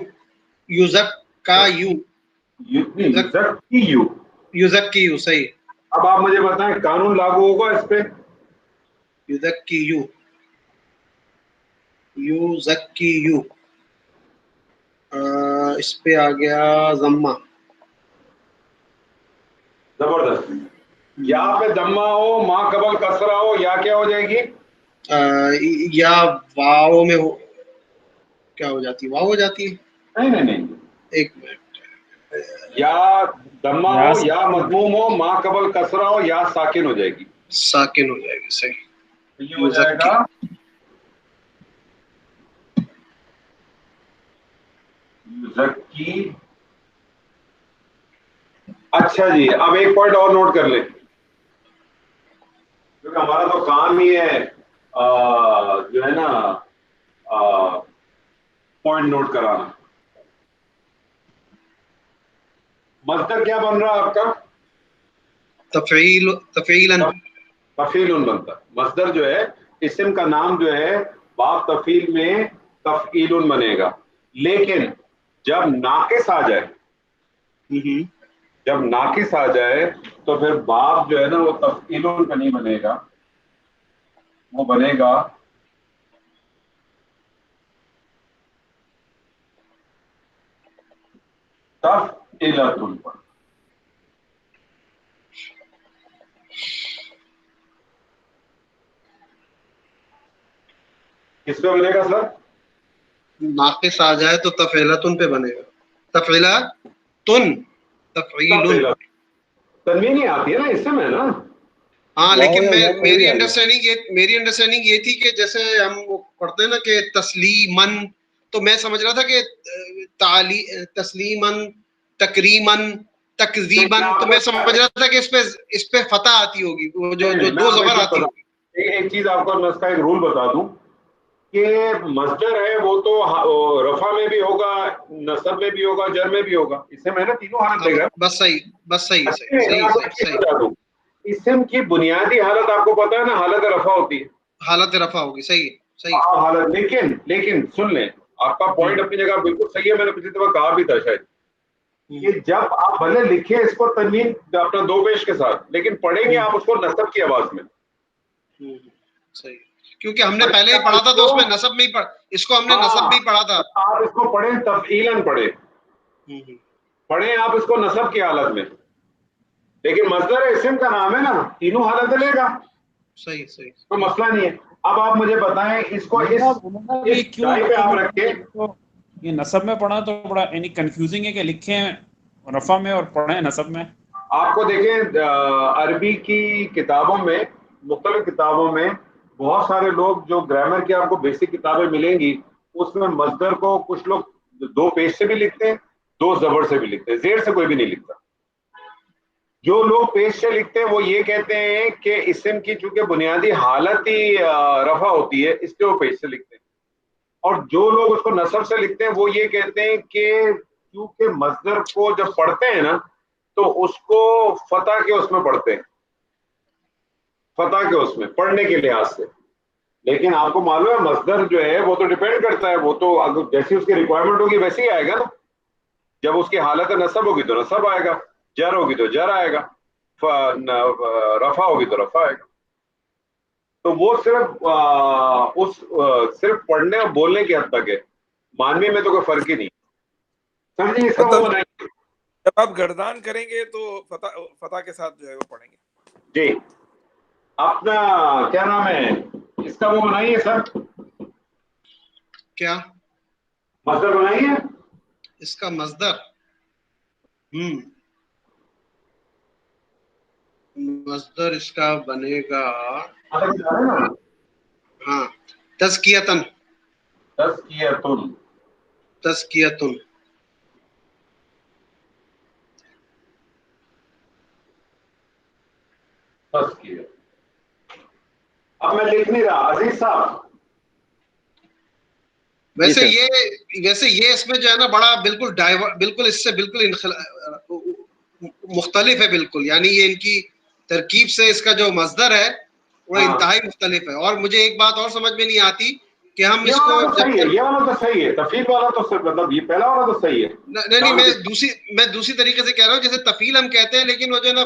[SPEAKER 8] یوزک کا یو یوزک کی یو صحیح.
[SPEAKER 3] اب آپ مجھے بتائیں قانون لاگو ہوگا اس پہ؟
[SPEAKER 8] یوزک کی یو یوزک کی یو اس پہ آ گیا ضمہ.
[SPEAKER 3] زبردست. یا پہ ضمہ ہو ما قبل کسرہ ہو یا کیا ہو جائے گی؟
[SPEAKER 8] یا واو میں ہو کیا ہو جاتی واو ہو جاتی ہے.
[SPEAKER 3] نہیں
[SPEAKER 8] ایک منٹ.
[SPEAKER 3] یا ضمہ ہو یا مضموم ہو ما قبل کسرہ ہو یا ساکن ہو جائے گی.
[SPEAKER 8] ساکن ہو جائے گی صحیح.
[SPEAKER 3] یہ ہو جائے گا زکی. اچھا جی اب ایک پوائنٹ اور نوٹ کر لیں کیونکہ ہمارا تو کام ہی ہے جو ہے نا پوائنٹ نوٹ کرانا. مصدر کیا بن رہا ہے آپ کا؟
[SPEAKER 8] تفعیلاً
[SPEAKER 3] بنتا. مصدر جو ہے اسم کا نام جو ہے باب تفعیل میں تفعیل بنے گا. لیکن جب ناقص آ جائے تو پھر باب جو ہے نا وہ تفعیل کا نہیں بنے گا وہ بنے گا تفعیلۃ. کس پہ بنے گا سر؟
[SPEAKER 8] ناقص آ جائے تو تفعیلتن پہ بنے گا. تفعیلتن تفعیل
[SPEAKER 3] تنوین ہی آتی ہے نا اس سے میں نا.
[SPEAKER 8] ہاں لیکن میری انڈرسٹینڈنگ یہ تھی کہ جیسے ہم پڑھتے ہیں نا کہ تسلیمن تو میں سمجھ رہا تھا کہ تسلیمن تکریمن تکذیبن تو میں سمجھ رہا تھا کہ اس پہ فتح آتی ہوگی وہ جو دو زبر آتی ہوگی.
[SPEAKER 3] ایک چیز آپ کو میں اس کا ایک رول بتا دوں کہ مصدر ہے وہ تو رفع میں بھی ہوگا نصب میں بھی ہوگا جر میں بھی ہوگا. اسم ہے نا تینوں حالت دے گا.
[SPEAKER 8] بس صحیح.
[SPEAKER 3] اسم کی بنیادی حالت آپ کو پتا ہے نا حالت رفع ہوتی ہے.
[SPEAKER 8] حالت رفع ہوگی صحیح.
[SPEAKER 3] حالت لیکن سن لیں آپ کا پوائنٹ اپنی جگہ بالکل صحیح ہے. میں نے پچھلی دفعہ کہا بھی تھا شاید کہ جب آپ بھلے لکھیں اس کو تنوین اپنا دو پیش کے ساتھ لیکن پڑھیں گے آپ اس کو نصب کی آواز میں.
[SPEAKER 8] صحیح کیونکہ ہم نے پہلے ہی پڑھا تھا تو اس میں نصب میں ہی اس کو ہم نے نصب میں ہی پڑھا تھا.
[SPEAKER 3] آپ اس کو پڑھیں تفعیلاً پڑھیں آپ اس کو نصب کی حالت میں. لیکن مصدر اسم کا نام ہے نا تینوں حالت لے گا.
[SPEAKER 8] صحیح
[SPEAKER 3] کوئی مسئلہ نہیں ہے. اب آپ مجھے بتائیں اس کو اس جائے پہ آپ رکھیں.
[SPEAKER 5] یہ نصب میں پڑھا تو بڑا یعنی کنفیوزنگ ہے کہ لکھیں رفع میں اور پڑھیں نصب میں.
[SPEAKER 3] آپ کو دیکھیں عربی کی کتابوں میں مختلف کتابوں میں بہت سارے لوگ جو گرامر کی آپ کو بیسک کتابیں ملیں گی اس میں مصدر کو کچھ لوگ دو پیش سے بھی لکھتے ہیں دو زبر سے بھی لکھتے ہیں زیر سے کوئی بھی نہیں لکھتا. جو لوگ پیش سے لکھتے ہیں وہ یہ کہتے ہیں کہ اسم کی چونکہ بنیادی حالت ہی رفع ہوتی ہے، اس لیے وہ پیش سے لکھتے ہیں. اور جو لوگ اس کو نصب سے لکھتے ہیں وہ یہ کہتے ہیں کہ کیونکہ مصدر کو جب پڑھتے ہیں نا تو اس کو فتح کے اس میں پڑھتے ہیں، فتح کے اس میں پڑھنے کے لحاظ سے. لیکن آپ کو معلوم ہے مصدر جو ہے وہ تو ڈیپینڈ کرتا ہے، وہ تو اگر جیسی اس کی ریکوائرمنٹ ہوگی ویسے ہی آئے گا نا. جب اس کی حالت نصب ہوگی تو نصب آئے گا، جر ہوگی تو جر آئے گا، رفع ہوگی تو رفع آئے گا. تو وہ صرف پڑھنے اور بولنے کی حد تک ہے، معنوی میں تو کوئی فرق ہی نہیں. سمجھے؟ اس کا وہ بنائیں گے
[SPEAKER 13] جب آپ گردان کریں گے تو فتح کے ساتھ جو ہے وہ پڑھیں گے.
[SPEAKER 3] جی. اپنا کیا نام ہے اس کا وہ بنائیے سر،
[SPEAKER 8] کیا
[SPEAKER 3] مصدر بنائیے
[SPEAKER 8] اس کا مصدر. مصدر اس کا بنے گا ہاں تزکیتن.
[SPEAKER 3] تزکیتن.
[SPEAKER 8] تزکیتن.
[SPEAKER 3] اب میں لکھ نہیں رہا عزیز صاحب.
[SPEAKER 8] ویسے یہ اس میں جو ہے نا بڑا بالکل اس سے بالکل مختلف ہے بالکل. یعنی یہ ان کی ترکیب سے اس کا جو مصدر ہے وہ انتہائی مختلف ہے. اور مجھے ایک بات اور سمجھ میں نہیں آتی کہ ہم اس کو
[SPEAKER 3] یہ والا تو صحیح ہے، تفیل والا تو مطلب یہ پہلا والا تو صحیح ہے.
[SPEAKER 8] نہیں میں دوسری طریقے سے کہہ رہا ہوں. جیسے تفیل ہم کہتے ہیں لیکن وہ جو ہے نا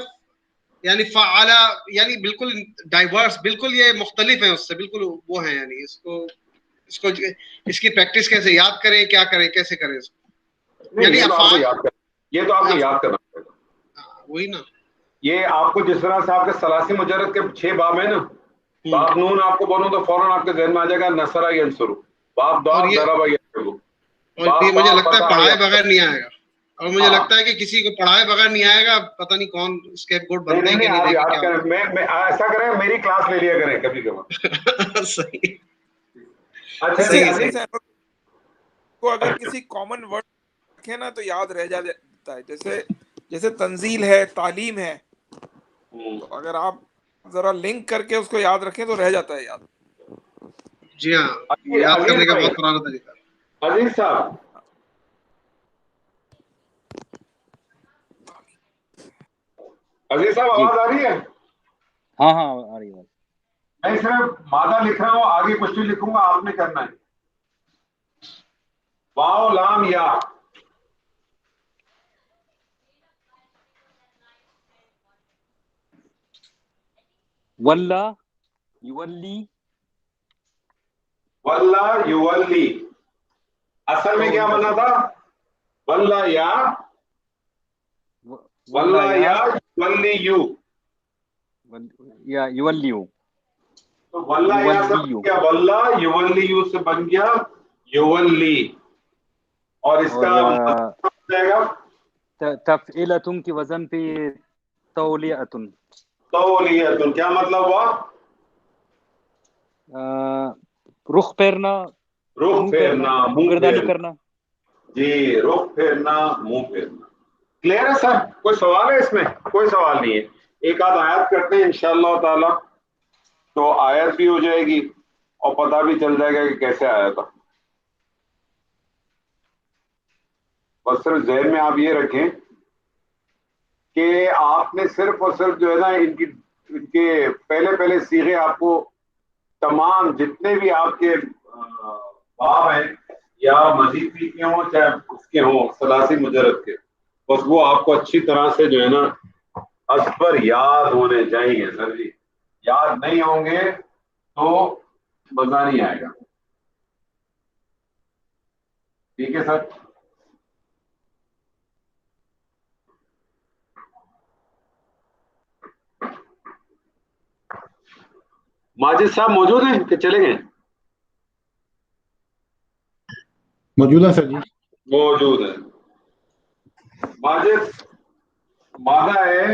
[SPEAKER 8] یعنی فعلا یعنی بالکل ڈائیورس، بالکل یہ مختلف ہیں اس سے، بالکل وہ ہیں. یعنی اس کی پریکٹس کیسے یاد کریں، کیا کریں، کیسے کریں اس کو. یعنی
[SPEAKER 3] یہ تو آپ کو یاد کرنا پڑے گا.
[SPEAKER 8] وہی نا،
[SPEAKER 3] یہ آپ کو جس طرح سے آپ کے ثلاثی مجرد کے 6 باب ہیں نا، باب نون آپ کو بولوں تو فوراً آپ کے ذہن میں آ جائے گا نصرہ ینصرو، باب دعا ضربہ یضربو.
[SPEAKER 8] اور یہ مجھے لگتا ہے پڑھائے بغیر نہیں آئے گا. اور مجھے لگتا ہے کہ کسی کو پڑھائے بغیر نہیں آئے گا. پتہ نہیں کون اسکیپ بورڈ بنتے ہیں کہ نہیں دیکھیں.
[SPEAKER 3] میں ایسا کریں میری کلاس لے لیا کریں کبھی کبھار.
[SPEAKER 8] صحیح.
[SPEAKER 13] اچھا کو اگر کسی کامن ورڈ رکھے نا تو یاد رہ جاتا ہے. جیسے تنزیل ہے، تعلیم ہے، تو اگر آپ ذرا لنک کر کے اس کو یاد رکھیں تو رہ جاتا ہے یاد.
[SPEAKER 8] جی ہاں، یاد کرنے کا بہت پرانا طریقہ.
[SPEAKER 3] عزیز صاحب آواز آ رہی ہے؟
[SPEAKER 6] ہاں آ رہی ہے.
[SPEAKER 3] میں صرف مادہ لکھ رہا ہوں، آگے کچھ بھی لکھوں گا آپ نے کرنا ہے. واو لام یا.
[SPEAKER 6] واللہ یولی.
[SPEAKER 3] واللہ یولی اصل میں کیا بنا تھا؟ واللہ یا یولی یو
[SPEAKER 6] یا یولیو.
[SPEAKER 3] تو واللہ یا سے بن گیا واللہ، یولی یو سے بن گیا یولی. اور اس کا ہو جائے گا
[SPEAKER 6] تفعیلتن کی وزن پہ تولیعتن.
[SPEAKER 3] تولیعتن کیا مطلب ہوا؟
[SPEAKER 6] رخ پھیرنا،
[SPEAKER 3] رخ پھیرنا، منہ
[SPEAKER 6] کرنا.
[SPEAKER 3] جی، رخ پھیرنا، منہ پھیرنا. کلیئر ہے سر؟ کوئی سوال ہے اس میں؟ کوئی سوال نہیں ہے. ایک آدھ آیت کرتے ہیں انشاءاللہ تعالی تو آیت بھی ہو جائے گی اور پتہ بھی چل جائے گا کہ کیسے آیا تھا. بس صرف ذہن میں آپ یہ رکھیں کہ آپ نے صرف اور صرف جو ہے نا ان کے پہلے صیغے آپ کو تمام جتنے بھی آپ کے باب ہیں یا مزید بھی کے ہوں چاہے اس کے ہوں ثلاثی مجرد کے، بس وہ آپ کو اچھی طرح سے جو ہے نا از پر یاد ہونے چاہیے. سر جی یاد نہیں ہوں گے تو مزہ نہیں آئے گا. ٹھیک ہے سر؟ ماجد صاحب موجود ہیں کہ چلے گئے؟
[SPEAKER 11] موجود ہے سر جی.
[SPEAKER 3] موجود ہے. ماجد مادہ ہے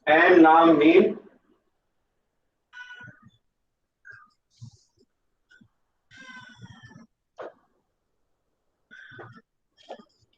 [SPEAKER 3] این لام میم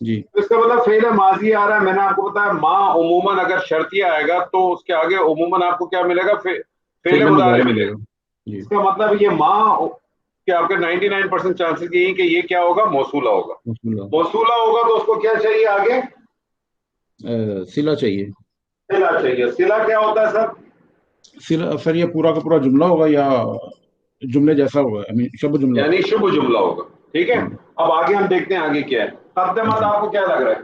[SPEAKER 11] جی
[SPEAKER 3] اس کا مطلب فعل ماضی آ رہا ہے. میں نے آپ کو بتایا ما عموماً اگر شرطیہ آئے گا تو اس کے آگے عموماً آپ کو کیا ملے گا؟ فعل مضارع ملے گا.
[SPEAKER 11] جی
[SPEAKER 3] اس کا مطلب یہ ما کہ آپ کے 99% چانسز یہی کہ یہ کیا ہوگا؟ موصولہ ہوگا. موصولہ ہوگا تو اس کو کیا چاہیے آگے؟
[SPEAKER 11] صلہ چاہیے.
[SPEAKER 3] صلہ چاہیے. صلہ کیا ہوتا ہے سر؟
[SPEAKER 11] صلہ سر یہ پورا کا پورا جملہ ہوگا یا جملے جیسا ہوگا؟ شبہ جملہ
[SPEAKER 3] یعنی شبہ جملہ ہوگا. ٹھیک ہے. اب آگے ہم دیکھتے ہیں آگے کیا ہے. قدمت آپ کو کیا لگ رہا ہے؟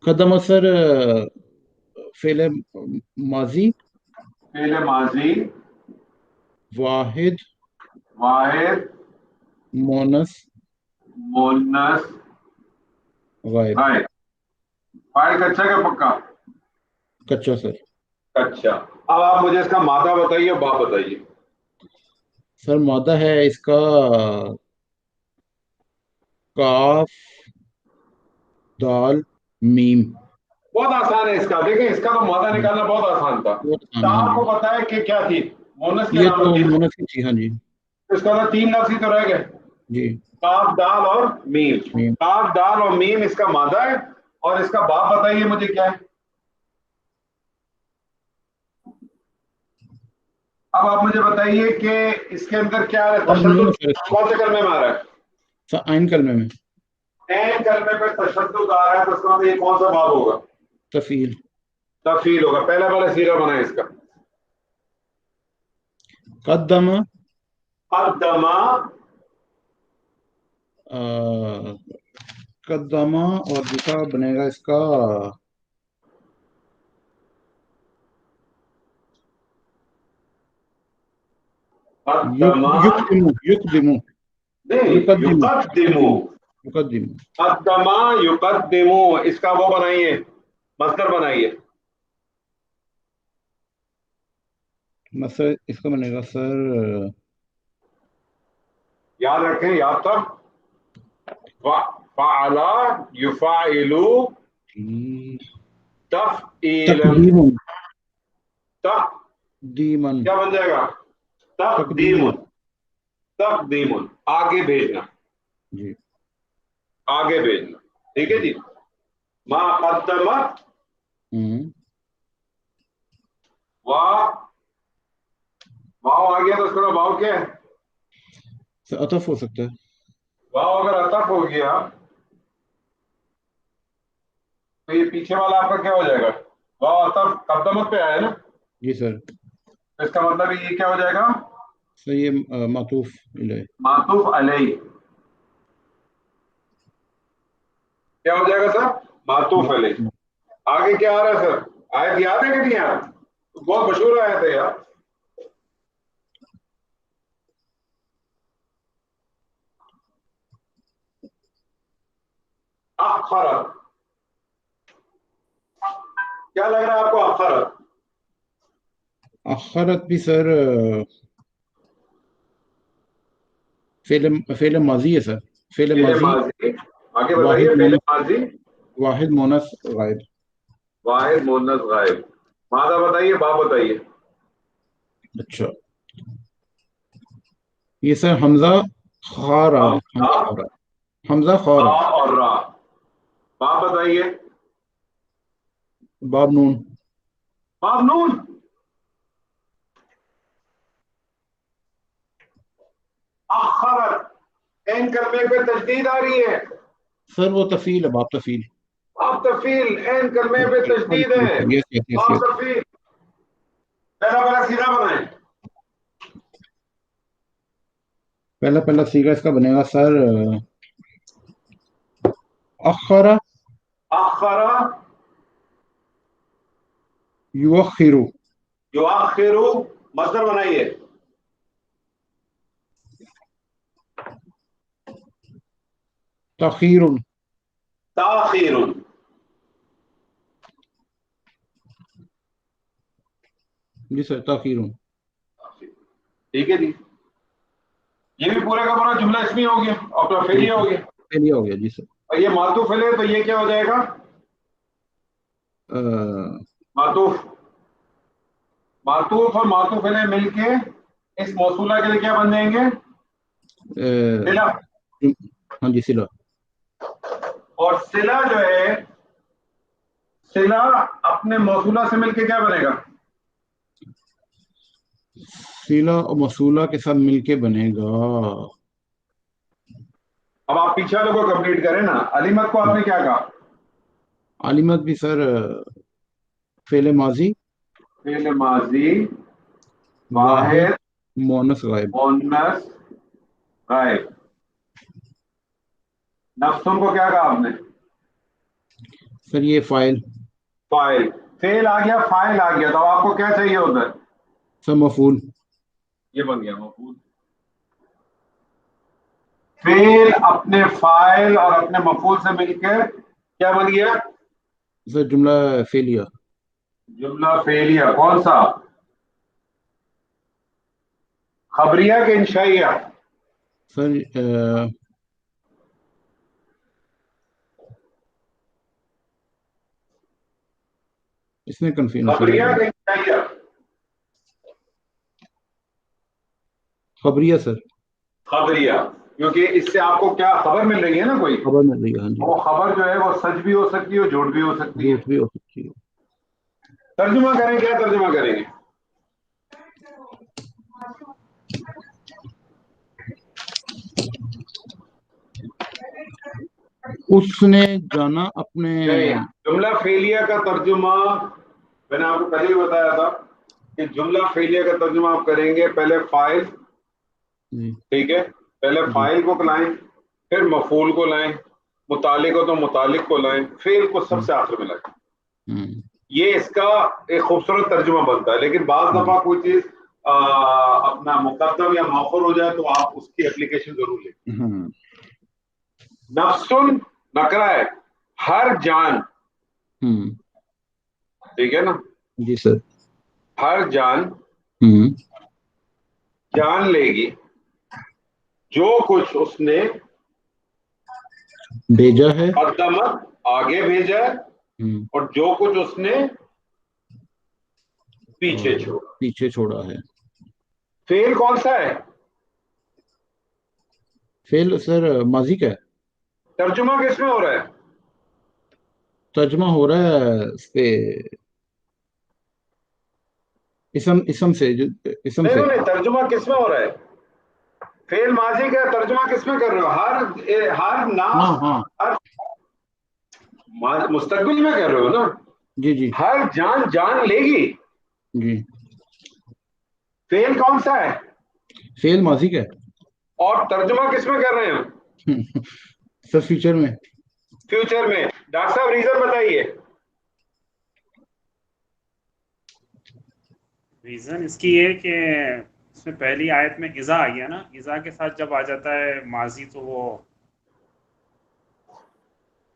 [SPEAKER 11] قدمت سر فعل ماضی
[SPEAKER 3] فعل ماضی
[SPEAKER 11] واحد مونس غائب.
[SPEAKER 3] فاعل کچا کا پکا؟
[SPEAKER 11] کچا سر.
[SPEAKER 3] اچھا. اب آپ مجھے اس کا مادہ بتائیے، باب بتائیے.
[SPEAKER 11] سر مادہ ہے اس کا کاف دال میم.
[SPEAKER 3] بہت آسان ہے اس کا. دیکھیں اس کا تو مادہ نکالنا بہت آسان تھا. تا آپ کو پتا ہے کہ کیا تھی؟ مونس کے
[SPEAKER 11] یہ
[SPEAKER 3] نام
[SPEAKER 11] تو
[SPEAKER 3] تھی.
[SPEAKER 11] مونس کی تھی. ہاں جی.
[SPEAKER 3] اس کا تو 3 لفظ ہی تو رہ گئے.
[SPEAKER 11] جی
[SPEAKER 3] کاف دال اور میم. کاف دال اور میم اس کا مادہ ہے. اور اس کا باب بتائیے مجھے کیا ہے. اب آپ مجھے بتائیے کہ اس کے اندر کیا ہے؟ تشدد کون سے کلمے میں آ رہا ہے؟
[SPEAKER 11] عین کلمے میں.
[SPEAKER 3] عین کلمے پہ تشدد آ رہا ہے تو اس کا یہ کون سا باب ہوگا؟
[SPEAKER 11] تفعیل.
[SPEAKER 3] تفعیل ہوگا. پہلا سیغہ بنائے اس کا.
[SPEAKER 11] قدم اور دوسرا بنے گا اس کا یقدمو.
[SPEAKER 3] اس کا وہ بنائیے، مصدر بنائیے.
[SPEAKER 11] مثلا اس کا بنے گا سر،
[SPEAKER 3] یاد رکھیں، یاد تھا فعل یفعل تفعیلا.
[SPEAKER 11] تقدیماً
[SPEAKER 3] کیا بن جائے گا؟ تقدیم. آگے بھیجنا.
[SPEAKER 11] جی
[SPEAKER 3] آگے بھیجنا. ٹھیک ہے جی. ما قدمت واو آ گیا تو اس کا واو کیا ہے؟
[SPEAKER 11] عطف ہو سکتا ہے.
[SPEAKER 3] واو اگر عطف ہو گیا تو یہ پیچھے والا آپ کا کیا ہو جائے گا؟ واو عطف قدمت پہ آیا ہے نا.
[SPEAKER 11] جی سر.
[SPEAKER 3] اس کا مطلب یہ کیا ہو جائے گا؟
[SPEAKER 11] سر یہ معطوف علیہ.
[SPEAKER 3] معطوف علیہ. کیا ہو جائے گا سر؟ معطوف علیہ. آگے کیا آ رہا ہے سر؟ آیت یاد ہے کہ نہیں یاد؟ بہت مشہور آیت ہے یار. اخرت. کیا لگ رہا ہے آپ کو اخرت؟
[SPEAKER 11] اخرت بھی سر فعل ماضی ہے سر. فعل ماضی.
[SPEAKER 3] آگے بتائیے. فعل ماضی
[SPEAKER 11] واحد مونس غائب.
[SPEAKER 3] واحد مونس غائب. مادہ بتائیے، باب بتائیے.
[SPEAKER 11] اچھا یہ سر حمزہ خارا. حمزہ خارا
[SPEAKER 3] اور را. باب بتائیے.
[SPEAKER 11] باب نون.
[SPEAKER 3] باب نون. اخرت. این کلمے پہ تشدید آ رہی ہے
[SPEAKER 11] سر. وہ تفعیل ہے. باب تفعیل.
[SPEAKER 3] باب تفعیل. این کلمے پہ تشدید ہے. باب تفعیل. پہلا سیدھا بنائیں.
[SPEAKER 11] پہلا سیغہ اس کا بنے گا سر اخرا یؤخر.
[SPEAKER 3] یؤخر. مصدر بنائیے.
[SPEAKER 11] تاخیر.
[SPEAKER 3] تاخیر.
[SPEAKER 11] جی سر تاخیر.
[SPEAKER 3] ٹھیک ہے جی. یہ بھی پورے کا پورا جملہ اسمی ہو گیا اور فعلیہ ہو گیا.
[SPEAKER 11] فعلیہ ہو گیا. جی سر.
[SPEAKER 3] اور یہ معطوف ہے تو یہ کیا ہو جائے گا؟ معطوف اور معطوف علیہ مل کے اس موصولہ کے لیے کیا بن جائیں گے؟
[SPEAKER 11] ہاں جی صلہ.
[SPEAKER 3] اور صلہ جو ہے صلہ اپنے موصولہ سے مل کے کیا بنے گا؟
[SPEAKER 11] صلہ اور موصولہ کے ساتھ مل کے بنے گا.
[SPEAKER 3] اب آپ پیچھے والے کو کمپلیٹ کریں نا. علیمت کو آپ نے کیا کہا؟
[SPEAKER 11] علیمت بھی سر فعل ماضی واحد مؤنث غائب.
[SPEAKER 3] نفسن کو کیا کہا آپ نے؟
[SPEAKER 11] سر یہ فاعل
[SPEAKER 3] فعل آ گیا، فاعل آ گیا، تو آپ کو کیا چاہیے ادھر؟
[SPEAKER 11] سر مفعول.
[SPEAKER 3] یہ بن گیا مفعول. فعل اپنے فاعل اور اپنے مفعول سے مل کے کیا بن گیا؟
[SPEAKER 11] سر جملہ فعلیہ.
[SPEAKER 3] جملہ فعلیہ کون سا؟ خبریہ کہ انشائیہ؟
[SPEAKER 11] سر اس میں کنفیوژن.
[SPEAKER 3] خبریہ کہ انشائیہ؟
[SPEAKER 11] خبریہ سر.
[SPEAKER 3] خبریہ، کیونکہ اس سے آپ کو کیا خبر مل رہی ہے نا، کوئی
[SPEAKER 11] خبر مل رہی ہے. ہاں جی.
[SPEAKER 3] وہ خبر جو ہے وہ سچ بھی ہو سکتی ہے، جھوٹ بھی ہو سکتی ہے.
[SPEAKER 11] جھوٹ بھی ہو سکتی ہے.
[SPEAKER 3] ترجمہ کریں، کیا ترجمہ کریں گے؟
[SPEAKER 11] اس نے جانا اپنے.
[SPEAKER 3] جملہ فعلیہ کا ترجمہ میں نے آپ کو پہلے ہی بتایا تھا کہ جملہ فعلیہ کا ترجمہ آپ کریں گے پہلے فاعل، ٹھیک ہے، پہلے فاعل کو لائیں، پھر مفعول کو لائیں، متعلق ہو تو متعلق کو لائیں، فعل کو سب سے آخر میں لائیں. یہ اس کا ایک خوبصورت ترجمہ بنتا ہے. لیکن بعض دفعہ کوئی چیز اپنا مقدم یا مؤخر ہو جائے تو آپ اس کی اپلیکیشن ضرور لیں. نفسن نکرہ ہے، ہر جان، ٹھیک ہے نا
[SPEAKER 11] جی سر.
[SPEAKER 3] ہر جان جان لے گی جو کچھ اس نے
[SPEAKER 11] بھیجا ہے،
[SPEAKER 3] قدمت آگے بھیجا ہے، اور جو کچھ اس نے پیچھے
[SPEAKER 11] چھوڑا ہے.
[SPEAKER 3] فعل کون سا ہے؟
[SPEAKER 11] فعل سر ماضی کا ہے.
[SPEAKER 3] ترجمہ کس میں ہو رہا ہے؟
[SPEAKER 11] ترجمہ ہو رہا ہے اس پہ اسم سے.
[SPEAKER 3] نہیں، ترجمہ کس میں ہو رہا ہے؟ فعل ماضی کا ترجمہ کس میں کر رہے ہو؟ ہر نام مستقبل میں کر رہے ہو نا.
[SPEAKER 11] جی
[SPEAKER 3] ہر جان جان لے گی.
[SPEAKER 11] جی.
[SPEAKER 3] فعل کون سا ہے؟
[SPEAKER 11] فعل ماضی کا ہے.
[SPEAKER 3] اور ترجمہ کس میں کر رہے ہیں؟
[SPEAKER 11] سر فیوچر میں.
[SPEAKER 3] فیوچر میں. ڈاکٹر صاحب ریزن بتائیے.
[SPEAKER 5] ریزن اس کی ہے کہ اس میں پہلی آیت میں اذا آئی ہے نا، اذا کے ساتھ جب آ جاتا ہے ماضی تو وہ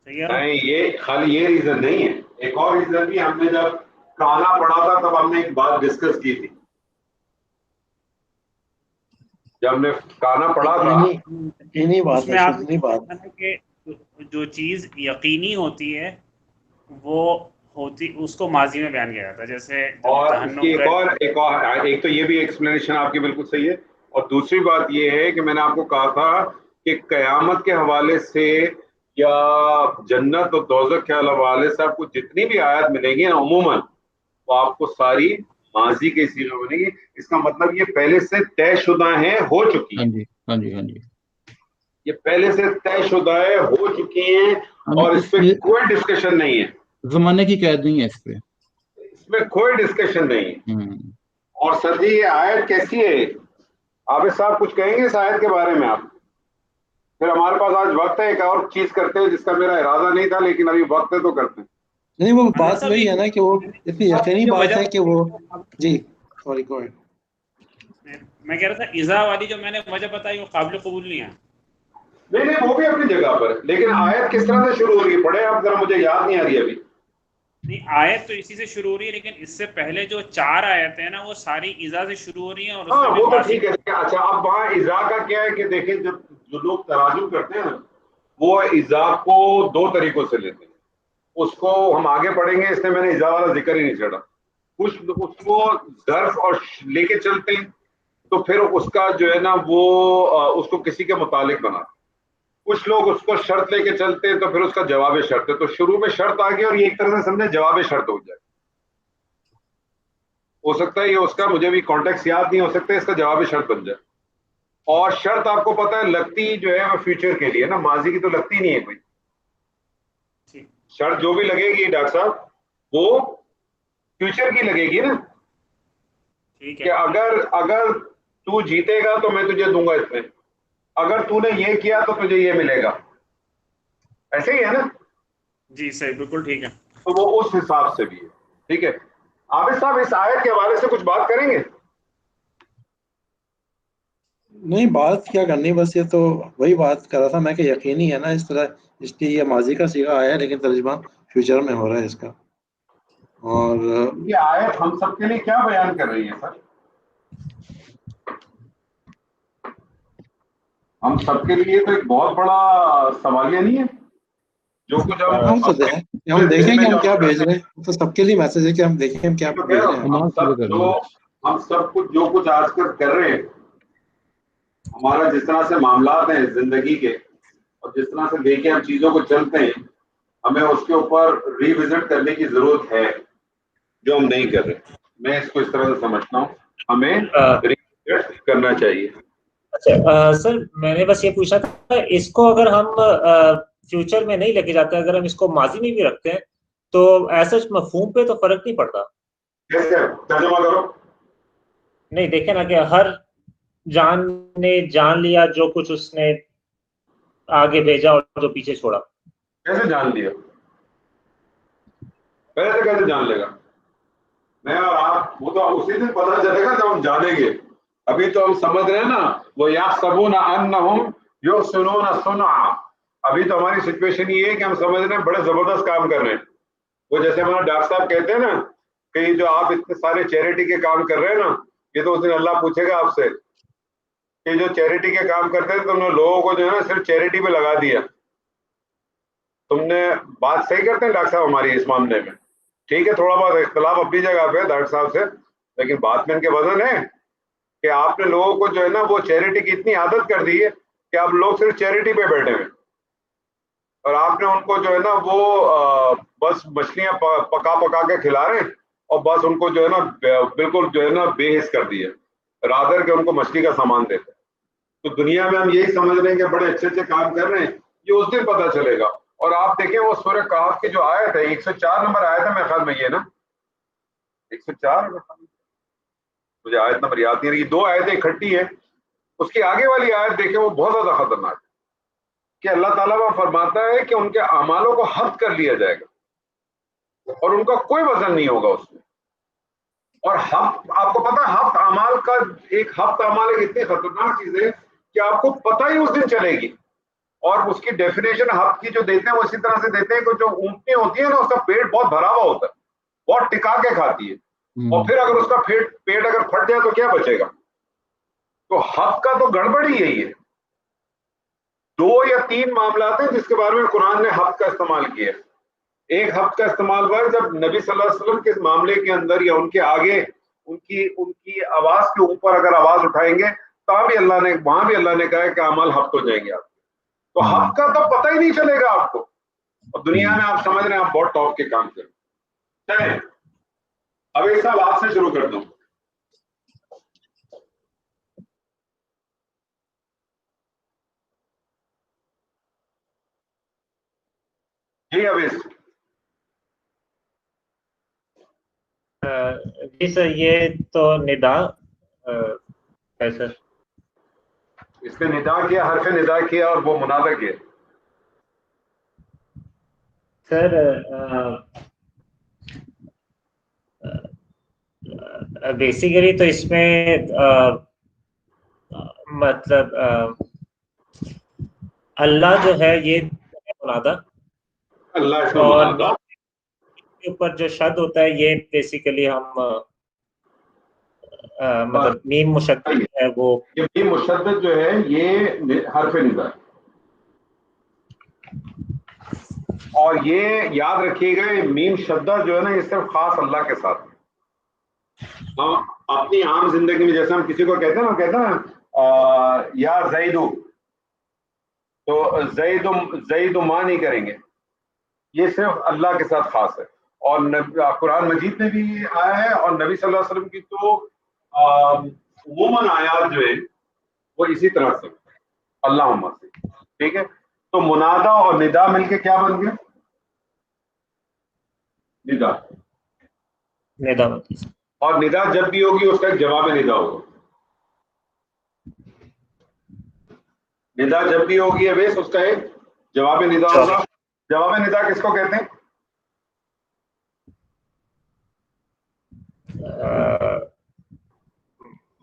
[SPEAKER 3] نہیں، یہ خالی یہ ریزن نہیں ہے، ایک اور ریزن بھی. ہم نے جب کانا پڑھا تھا تب ہم نے ایک بات ڈسکس کی تھی. جب ہم نے کانا پڑھا تھا
[SPEAKER 5] اس میں آپ کہ جو چیز یقینی ہوتی ہے وہ ہوتی، اس کو ماضی میں بیان کیا جاتا ہے. جیسے
[SPEAKER 3] اور اس کی ایک تو یہ بھی ایکسپلینیشن آپ کی بالکل صحیح ہے. اور دوسری بات یہ ہے کہ میں نے آپ کو کہا تھا کہ قیامت کے حوالے سے یا جنت اور دوزخ کے حوالے سے آپ کو جتنی بھی آیات ملیں گی نا عموماً وہ آپ کو ساری ماضی کے صیغے میں ملیں گی. اس کا مطلب یہ پہلے سے طے شدہ ہیں، ہو چکی ہیں.
[SPEAKER 11] ہاں جی.
[SPEAKER 3] یہ پہلے سے طے شدہ ہے، ہو چکی ہیں، اور اس پہ کوئی ڈسکشن نہیں ہے.
[SPEAKER 11] زمانے کی قید نہیں ہے اس پہ،
[SPEAKER 3] اس میں کوئی ڈسکشن نہیں ہے. اور سر جی یہ آیت کیسی ہے؟ عابد صاحب کچھ کہیں گے اس آیت کے بارے میں آپ؟ پھر ہمارے پاس آج وقت ہے، ایک اور چیز کرتے ہیں جس کا میرا ارادہ نہیں تھا لیکن ابھی وقت ہے تو کرتے ہیں.
[SPEAKER 10] نہیں وہ بات وہی ہے نا کہ وہ اتنی یقینی بات ہے کہ وہ جی سوری گو اہیڈ.
[SPEAKER 5] میں کہہ رہا تھا اذا والی جو میں نے وجہ بتائی وہ قابل قبول نہیں ہے.
[SPEAKER 3] نہیں وہ بھی اپنی جگہ پر، لیکن آیت کس طرح سے شروع ہو رہی ہے پڑھے آپ ذرا، مجھے یاد نہیں آ رہی ابھی.
[SPEAKER 5] نہیں آیت تو اسی سے شروع ہو رہی ہے، لیکن اس سے پہلے جو 4 آیتیں ہیں نا وہ ساری اذا سے شروع ہو رہی ہیں. اور
[SPEAKER 3] ہاں وہ تو ٹھیک ہے. اچھا اب وہاں اذا کا کیا ہے کہ دیکھیں جب جو لوگ تراجم کرتے ہیں نا وہ اذا کو 2 طریقوں سے لیتے ہیں. اس کو ہم آگے پڑھیں گے، اس نے میں نے اذا والا ذکر ہی نہیں چھڑا. کچھ اس کو ظرف اور لے کے چلتے ہیں تو پھر اس کا جو ہے نا وہ اس کو کسی کے متعلق بنا. کچھ لوگ اس کو شرط لے کے چلتے ہیں تو پھر اس کا جواب شرط ہے. تو شروع میں شرط آ گئی اور یہ ایک طرح سے سمجھے جواب شرط ہو جائے. ہو سکتا ہے یہ اس کا مجھے بھی کانٹیکس یاد نہیں ہو سکتا ہے اس کا جواب شرط بن جائے. اور شرط آپ کو پتا ہے لگتی جو ہے وہ فیوچر کے لیے نا, ماضی کی تو لگتی نہیں ہے کوئی. شرط جو بھی لگے گی ڈاکٹر صاحب وہ فیوچر کی لگے گی نا, کہ اگر تو جیتے گا تو میں تجھے دوں گا اس میں, اگر تو نے یہ کیا تو تجھے یہ ملے گا, ایسے ہی ہے نا.
[SPEAKER 5] جی صحیح, بالکل ٹھیک ہے.
[SPEAKER 3] تو وہ اس حساب سے بھی ہے. ٹھیک ہے عابد صاحب, اس آیت کے حوالے سے کچھ بات کریں گے؟
[SPEAKER 10] نہیں بات کیا کرنی, بس یہ تو وہی بات کر رہا تھا میں کہ یقینی ہے نا اس طرح, اس لیے یہ ماضی کا صیغہ آیا ہے لیکن ترجمہ فیوچر میں ہو رہا ہے اس کا. اور
[SPEAKER 3] یہ آیت ہم سب کے لیے کیا بیان کر رہی ہے سر؟ ہم سب کے لیے تو ایک بہت بڑا سوالیہ نہیں ہے جو کچھ
[SPEAKER 10] ہم دیکھیں کہ ہم کیا بھیج رہے ہیں, تو سب کے لیے میسج ہے کہ ہم دیکھیں ہم کیا بھیج رہے ہیں.
[SPEAKER 3] ہم سب کچھ جو کچھ آج کل کر رہے ہیں, ہمارا جس طرح سے معاملات ہیں زندگی کے اور جس طرح سے دیکھیں ہم چیزوں کو چلتے ہیں, ہمیں اس کے اوپر ری وزٹ کرنے کی ضرورت ہے جو ہم نہیں کر رہے. میں اس کو اس طرح سے سمجھتا ہوں, ہمیں ری وزٹ کرنا چاہیے.
[SPEAKER 7] اچھا سر, میں نے بس یہ پوچھا تھا اس کو اگر ہم فیوچر میں نہیں لے کے جاتے, اگر ہم اس کو ماضی میں بھی رکھتے ہیں تو ایسا مفہوم پہ تو فرق نہیں پڑتا.
[SPEAKER 3] ترجمہ کرو.
[SPEAKER 7] نہیں دیکھیں نا کہ ہر جان نے جان لیا جو کچھ اس نے آگے بھیجا اور جو پیچھے چھوڑا.
[SPEAKER 3] کیسے جان لیا؟ پہلے سے کیسے جان لے گا؟ میں اور آپ وہ تو اسی دن پتہ چلے گا جب ہم جانیں گے. ابھی تو ہم سمجھ رہے ہیں نا وہ یحسبون انہم یحسنون صنعا. ابھی تو ہماری سچویشن یہ ہے کہ ہم سمجھ رہے ہیں بڑے زبردست کام کر رہے ہیں. وہ جیسے ہمارا ڈاکٹر صاحب کہتے ہیں نا کہ یہ جو آپ اتنے سارے چیریٹی کے کام کر رہے ہیں نا, یہ تو اس دن اللہ پوچھے گا آپ سے کہ جو چیریٹی کے کام کرتے ہیں تم نے لوگوں کو جو ہے نا صرف چیریٹی پہ لگا دیا. تم نے بات صحیح کرتے ہیں ڈاکٹر صاحب ہماری اس معاملے میں, ٹھیک ہے تھوڑا بہت اختلاف اپنی جگہ پہ ڈاکٹر صاحب سے, لیکن بات میں ان کے وزن ہے کہ آپ نے لوگوں کو جو ہے نا وہ چیریٹی کی اتنی عادت کر دی ہے کہ آپ لوگ صرف چیریٹی پہ بیٹھے ہوئے, اور آپ نے ان کو جو ہے نا وہ بس مچھلیاں پکا پکا کے کھلا رہے ہیں اور بس ان کو جو ہے نا بالکل جو ہے نا بے حس کر دیے رادر کہ ان کو مچھلی کا سامان دیتے. تو دنیا میں ہم یہی سمجھ رہے ہیں کہ بڑے اچھے اچھے کام کر رہے ہیں, یہ اس دن پتہ چلے گا. اور آپ دیکھیں وہ سورہ کہف کی جو آیت ہے 104 نمبر آیت ہے میرے خیال میں, یہ نا 104 مجھے آیت نمبر یاد نہیں رہی, 2 آیتیں اکٹھی ہیں. اس کی آگے والی آیت دیکھیں وہ بہت زیادہ خطرناک ہے کہ اللہ تعالیٰ وہ فرماتا ہے کہ ان کے اعمالوں کو حفظ کر لیا جائے گا اور ان کا کوئی وزن نہیں ہوگا اس میں. اور حفظ آپ کو پتا حفظ اعمال کا ایک حفظ اعمال ایک اتنی خطرناک چیز ہے کہ آپ کو پتہ ہی اس دن چلے گی. اور اس کی ڈیفینیشن حفظ کی جو دیتے ہیں وہ اسی طرح سے دیتے ہیں کہ جو اونٹنی ہوتی ہے نا اس کا پیٹ بہت بھرا ہوا ہوتا ہے, بہت ٹکا کے کھاتی ہے, اور پھر اگر اس کا پیٹ اگر پھٹ جائے تو کیا بچے گا. تو حفظ کا تو گڑبڑ ہی یہی ہے. 2 یا 3 معاملات ہیں جس کے بارے میں قرآن نے حفظ کا استعمال کیا ہے. ایک حفظ کا استعمال ہوا جب نبی صلی اللہ علیہ وسلم کے معاملے کے اندر یا ان کے آگے ان کی آواز کے اوپر اگر آواز اٹھائیں گے تو بھی اللہ نے وہاں بھی اللہ نے کہا ہے کہ اعمال حفظ ہو جائیں گے آپ. تو حفظ کا تو پتہ ہی نہیں چلے گا آپ کو, اور دنیا میں آپ سمجھ رہے ہیں آپ بہت ٹاپ کے کام کریں. چلیں اب ایک صاحب آپ سے شروع کرتا ہوں. جی اویس.
[SPEAKER 7] جی سر, یہ تو ندا ہے سر.
[SPEAKER 3] اس نے ندا کیا, حرف ندا کیا اور وہ منادہ کیا.
[SPEAKER 7] سر بیسیکلی تو اس میں مطلب اللہ جو ہے یہ منادہ,
[SPEAKER 3] اللہ
[SPEAKER 7] اور کے اوپر جو شد ہوتا ہے یہ بیسیکلی ہم مطلب میم مشدد ہے وہ,
[SPEAKER 3] یہ میم مشدد جو ہے یہ حرف ندا ہے. اور یہ یاد رکھیے گا میم شدہ جو ہے نا یہ صرف خاص اللہ کے ساتھ. ہم اپنی عام زندگی میں جیسے ہم کسی کو کہتے ہیں نا یا زیدو, تو زید ما نہیں کریں گے، یہ صرف اللہ کے ساتھ خاص ہے. اور قرآن مجید میں بھی آیا ہے، اور نبی صلی اللہ علیہ وسلم کی تو عموماً آیات جو ہے وہ اسی طرح سے اللہم سے. ٹھیک ہے، تو منادا اور ندا مل کے کیا بن گیا؟ ندا. اور ندا جب بھی ہوگی اس کا ایک جواب ندا ہوگا. ندا جب بھی ہوگی اویس اس کا ایک جواب ندا ہوگا. جواب ندا کس کو کہتے ہیں؟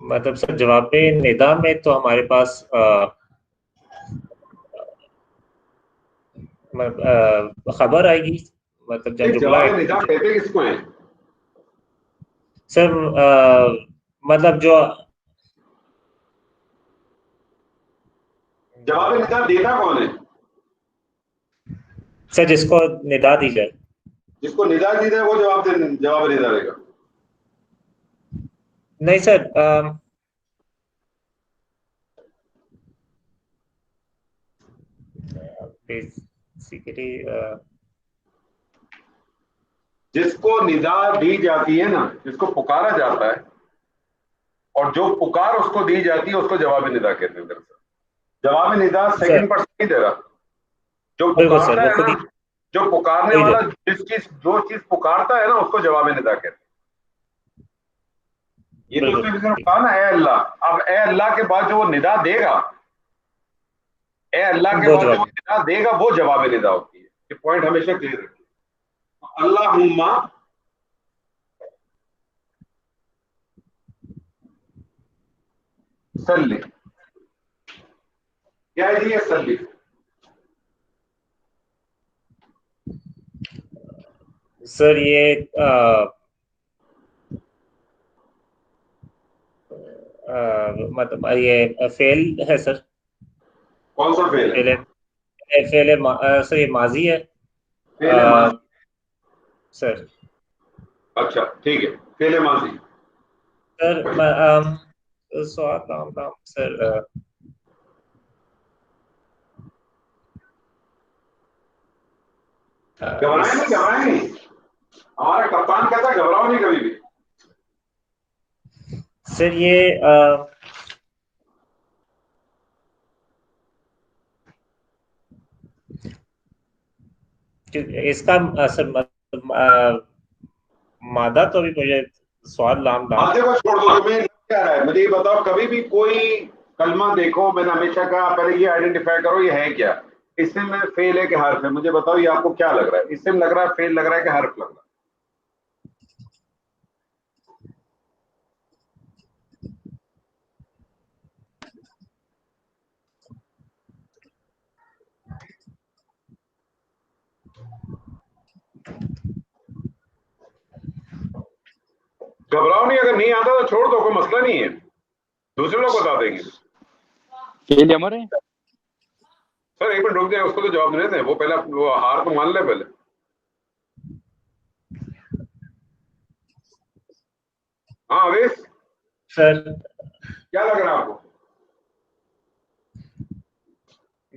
[SPEAKER 7] مطلب سر جواب ندا میں تو ہمارے پاس خبر آئے گی، مطلب جب
[SPEAKER 3] جواب ندا کہتے کس کو ہیں
[SPEAKER 7] سر؟ مطلب جو
[SPEAKER 3] جواب ندا دیتا کون ہے
[SPEAKER 7] سر؟ جس کو ندا دی جائے.
[SPEAKER 3] جس کو ندا دی جائے وہ جواب ندا دے گا.
[SPEAKER 7] نہیں سر، بیسیکلی
[SPEAKER 3] جس کو ندا دی جاتی ہے نا، جس کو پکارا جاتا ہے اور جو پکار اس کو دی جاتی ہے اس کو جواب ندا کہتے ہیں. دراصل جواب ندا سیکنڈ پرسن نہیں دے رہا، جو پکارتا ہے نا، جو پکارنے والا جو چیز پکارتا ہے نا اس کو جواب ندا کہتے ہیں. یہ تو اس نے کہا نا اے اللہ. اب اے اللہ کے بعد جو وہ ندا دے گا، اے اللہ کے بعد جو وہ ندا دے گا وہ جواب ندا ہوتی ہے. یہ پوائنٹ ہمیشہ کلیئر رکھیے. اللہم صلی، کیا ہے یہ صلی؟
[SPEAKER 7] سر یہ مطلب یہ فعل ہے سر.
[SPEAKER 3] کون سا فعل ہے؟
[SPEAKER 7] فعل سر یہ ماضی ہے سر.
[SPEAKER 3] اچھا ٹھیک ہے، فعل ماضی.
[SPEAKER 7] سر سوال نام سر
[SPEAKER 3] گھبرائیں نہیں. ہمارا کپتان کہتا ہے گھبراؤ نہیں کبھی بھی.
[SPEAKER 7] سر یہ اس کا سر مادہ تو ابھی مجھے سوال لام
[SPEAKER 3] مادے کو چھوڑ دو. تمہیں کیا رہا ہے مجھے یہ بتاؤ. کبھی بھی کوئی کلمہ دیکھو، میں نے ہمیشہ کہا پہلے یہ آئیڈینٹیفائی کرو یہ ہے کیا. اسم میں فعل ہے کہ حرف ہے؟ مجھے بتاؤ یہ آپ کو کیا لگ رہا ہے؟ اسم لگ رہا ہے، فعل لگ رہا ہے کہ حرف لگ رہا ہے؟ گھبراؤ نہیں، اگر نہیں آتا تو چھوڑ دو، کوئی مسئلہ نہیں ہے، دوسرے لوگ بتا دیں گے. سر ایک منٹ رک جائیں، اس کو تو جواب نہیں دیں. وہ پہلے وہ ہار تو مان لے پہلے. ہاں اویس
[SPEAKER 7] سر
[SPEAKER 3] کیا لگ رہا ہے آپ کو؟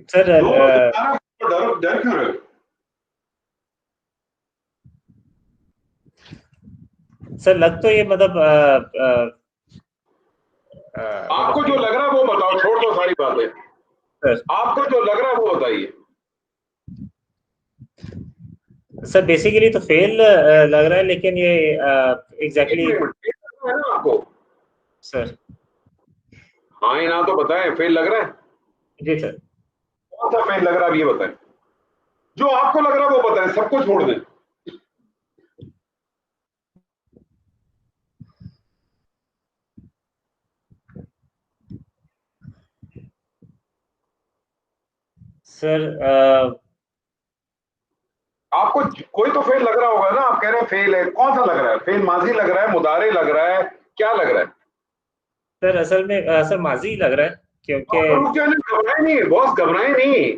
[SPEAKER 7] سر
[SPEAKER 3] ڈر کیوں رہے؟
[SPEAKER 7] سر لگ تو یہ مطلب
[SPEAKER 3] آپ کو جو لگ رہا ہے وہ بتاؤ، چھوڑ دو ساری باتیں. آپ کو جو لگ رہا ہے وہ بتائیے.
[SPEAKER 7] سر بیسیکلی تو فیل لگ رہا ہے، لیکن یہ ایگزیکٹلی
[SPEAKER 3] آپ کو
[SPEAKER 7] سر
[SPEAKER 3] ہاں ہی نہ تو بتائیں. فیل لگ رہا ہے؟
[SPEAKER 7] جی سر.
[SPEAKER 3] کون سا فیل لگ رہا ہے یہ بتائیں. جو آپ کو لگ رہا ہے وہ بتائیں، سب کو چھوڑ دیں.
[SPEAKER 7] سر
[SPEAKER 3] آپ کو کوئی تو فیل لگ رہا ہوگا نا. آپ کہہ رہے ہیں فیل ہے، کون سا لگ رہا ہے؟ فیل ماضی لگ رہا ہے، مضارع لگ رہا ہے، کیا لگ رہا ہے؟
[SPEAKER 7] سر اصل میں سر ماضی لگ رہا ہے، کیونکہ
[SPEAKER 3] گھبرائیں نہیں باس، گھبرائیں نہیں.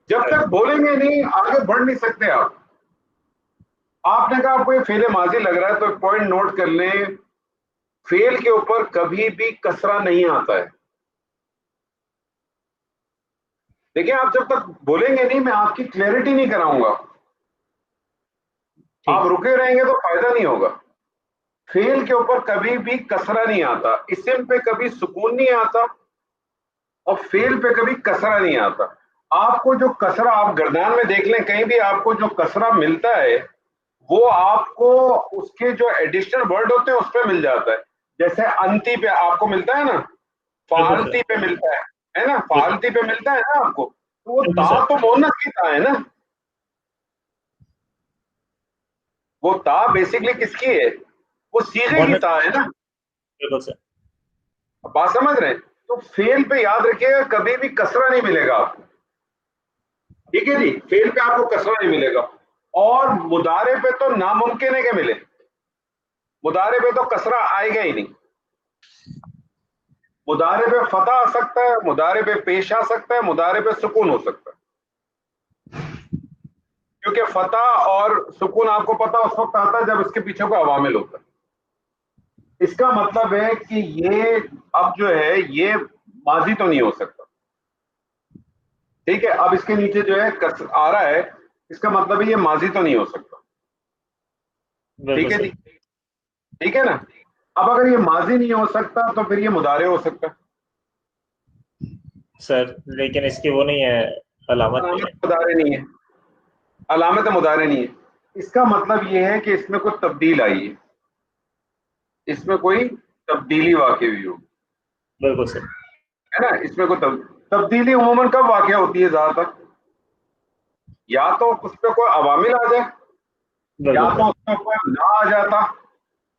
[SPEAKER 3] جب تک بولیں گے نہیں آگے بڑھ نہیں سکتے آپ. آپ نے کہا آپ کو یہ فعل ماضی لگ رہا ہے تو ایک پوائنٹ نوٹ کر لیں، فعل کے اوپر کبھی بھی کسرہ نہیں آتا ہے. دیکھیں آپ جب تک بولیں گے نہیں میں آپ کی کلیئرٹی نہیں کراؤں گا. آپ رکے رہیں گے تو فائدہ نہیں ہوگا. فیل کے اوپر کبھی بھی کسرہ نہیں آتا, اسم پہ کبھی سکون نہیں آتا, اور فیل پہ کبھی کسرہ نہیں آتا. آپ کو جو کسرہ آپ گردان میں دیکھ لیں کہیں بھی آپ کو جو کسرہ ملتا ہے وہ آپ کو اس کے جو ایڈیشنل ورڈ ہوتے ہیں اس پہ مل جاتا ہے. جیسے انتی پہ آپ کو ملتا ہے نا, فعالتی پہ ملتا ہے نا, فعالتی پہ ملتا ہے نا آپ کو, تو وہ تا تو مونس کی تا ہے نا, وہ تا بیسکلی کس کی ہے, وہ صیغے کی تا ہے نا. بات سمجھ رہے ہیں؟ تو فیل پہ یاد رکھیے گا کبھی بھی کسرہ نہیں ملے گا آپ کو, ٹھیک ہے جی, فیل پہ آپ کو کسرہ نہیں ملے گا. اور مضارع پہ تو ناممکن ہے کہ ملے, مضارع پہ تو کسرہ آئے گا ہی نہیں. مضارع پہ فتح آ سکتا ہے, مضارع پہ پیش آ سکتا ہے, مضارع پہ سکون ہو سکتا ہے, کیونکہ فتح اور سکون آپ کو پتا اس وقت آتا ہے جب اس کے پیچھے کوئی عوامل ہوتا ہے. اس کا مطلب ہے کہ یہ اب جو ہے یہ ماضی تو نہیں ہو سکتا, ٹھیک ہے. اب اس کے نیچے جو ہے آ رہا ہے, اس کا مطلب ہے یہ ماضی تو نہیں ہو سکتا, ٹھیک ہے جی, ٹھیک ہے نا. اب اگر یہ ماضی نہیں ہو سکتا تو پھر یہ مضارع ہو سکتا ہے
[SPEAKER 7] سر, لیکن اس کی وہ نہیں ہے, علامت
[SPEAKER 3] مضارع نہیں ہے, علامت مضارع نہیں ہے. اس کا مطلب یہ ہے کہ اس میں کوئی تبدیل آئی ہے, اس میں کوئی تبدیلی واقع ہوئی ہو.
[SPEAKER 7] بالکل سر,
[SPEAKER 3] ہے نا, اس میں کوئی تبدیلی عموماً کب واقع ہوتی ہے زیادہ تر, یا تو اس پہ کوئی عوامل آ جائے, یا تو اس کے اوپر لا آ جاتا,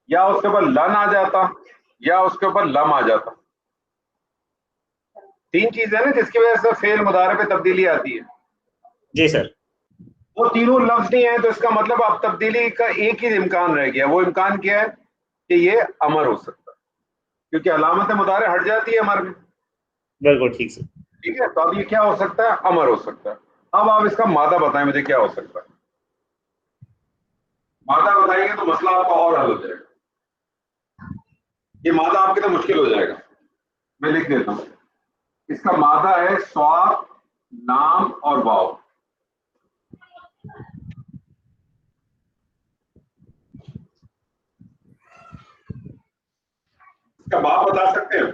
[SPEAKER 3] یا اس کے اوپر لن آ جاتا, یا اس کے اوپر لم آ جاتا. تین چیزیں نا جس کی وجہ سے فعل مضارع پہ تبدیلی آتی ہے.
[SPEAKER 7] جی سر,
[SPEAKER 3] وہ تینوں لفظ نہیں ہے تو اس کا مطلب اب تبدیلی کا ایک ہی امکان رہ گیا. وہ امکان کیا ہے کہ یہ امر ہو سکتا ہے, کیونکہ علامت مضارع ہٹ جاتی ہے امر میں.
[SPEAKER 7] بالکل ٹھیک سر,
[SPEAKER 3] ٹھیک ہے, تو اب یہ کیا ہو سکتا ہے, امر ہو سکتا ہے. اب آپ اس کا مادہ بتائیں مجھے کیا ہو سکتا ہے, مادہ بتائیں گے تو مسئلہ آپ کا اور حل ہو جائے گا. یہ مادہ آپ کے لیے مشکل ہو جائے گا, میں لکھ دیتا ہوں. اس کا مادہ ہے صاد, نام اور واو. اس کا باب بتا سکتے ہیں؟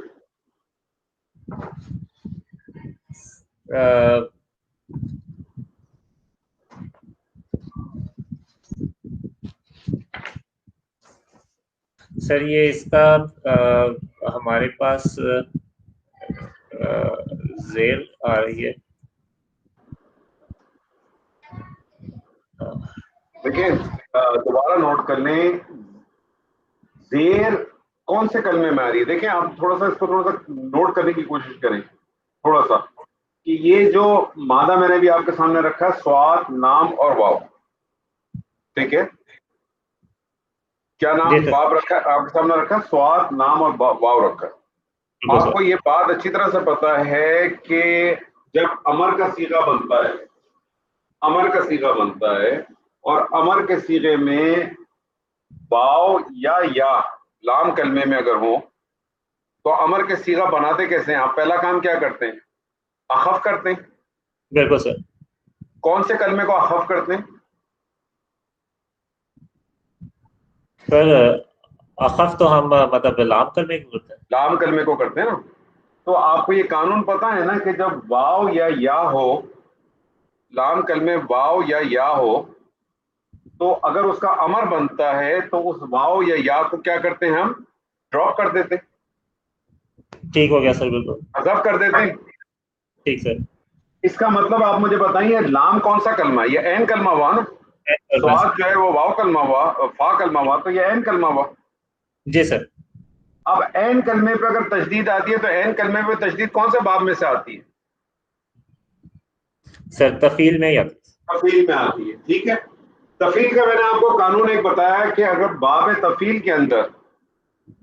[SPEAKER 7] سر یہ اس کا ہمارے پاس زیر آ رہی ہے,
[SPEAKER 3] دیکھیں دوبارہ نوٹ کر لیں, زیر کون سے کلمے میں آ رہی ہے. دیکھیں آپ تھوڑا سا اس کو تھوڑا سا نوٹ کرنے کی کوشش کریں تھوڑا سا, کہ یہ جو مادہ میں نے بھی آپ کے سامنے رکھا ہے صاد, نام اور واو, ٹھیک ہے. کیا نام باب رکھا ہے آپ کے سامنے رکھا ہے, صاد, نام اور واو رکھا ہے. آپ کو یہ بات اچھی طرح سے پتا ہے کہ جب امر کا صیغہ بنتا ہے, امر کا صیغہ بنتا ہے, اور امر کے صیغے میں واو یا لام کلمے میں اگر ہو تو امر کے صیغہ بناتے کیسے ہیں؟ آپ پہلا کام کیا کرتے ہیں, اخف کرتے ہیں.
[SPEAKER 7] بالکل سر.
[SPEAKER 3] کون سے کلمے کو اخف کرتے ہیں؟
[SPEAKER 7] سر اخف تو ہم مطلب لام کلمے کو کرتے ہیں,
[SPEAKER 3] لام کلمے کو کرتے ہیں نا. تو آپ کو یہ قانون پتا ہے نا کہ جب واو یا ہو, لام کلمے واو یا ہو, تو اگر اس کا امر بنتا ہے تو اس واو یا کو کیا کرتے ہیں, ہم ڈراپ کر دیتے,
[SPEAKER 7] ٹھیک ہو گیا سر, بالکل
[SPEAKER 3] حذف کر دیتے.
[SPEAKER 7] ٹھیک سر.
[SPEAKER 3] اس کا مطلب آپ مجھے بتائیے لام کون سا کلمہ ہے؟ یہ عین کلمہ ہوا نا. سواد جو ہے وہ واو کلمہ ہوا, فا کلمہ ہوا, تو یہ عین کلمہ ہوا.
[SPEAKER 7] جی سر.
[SPEAKER 3] اب عین کلمے پہ اگر تشدید آتی ہے تو عین کلمے پہ تشدید کون سے باب میں سے آتی ہے؟
[SPEAKER 7] سر تفعیل میں, یا
[SPEAKER 3] تفعیل میں آتی ہے, ٹھیک ہے. تفعیل کا میں نے آپ کو قانون ایک بتایا کہ اگر باب تفعیل کے اندر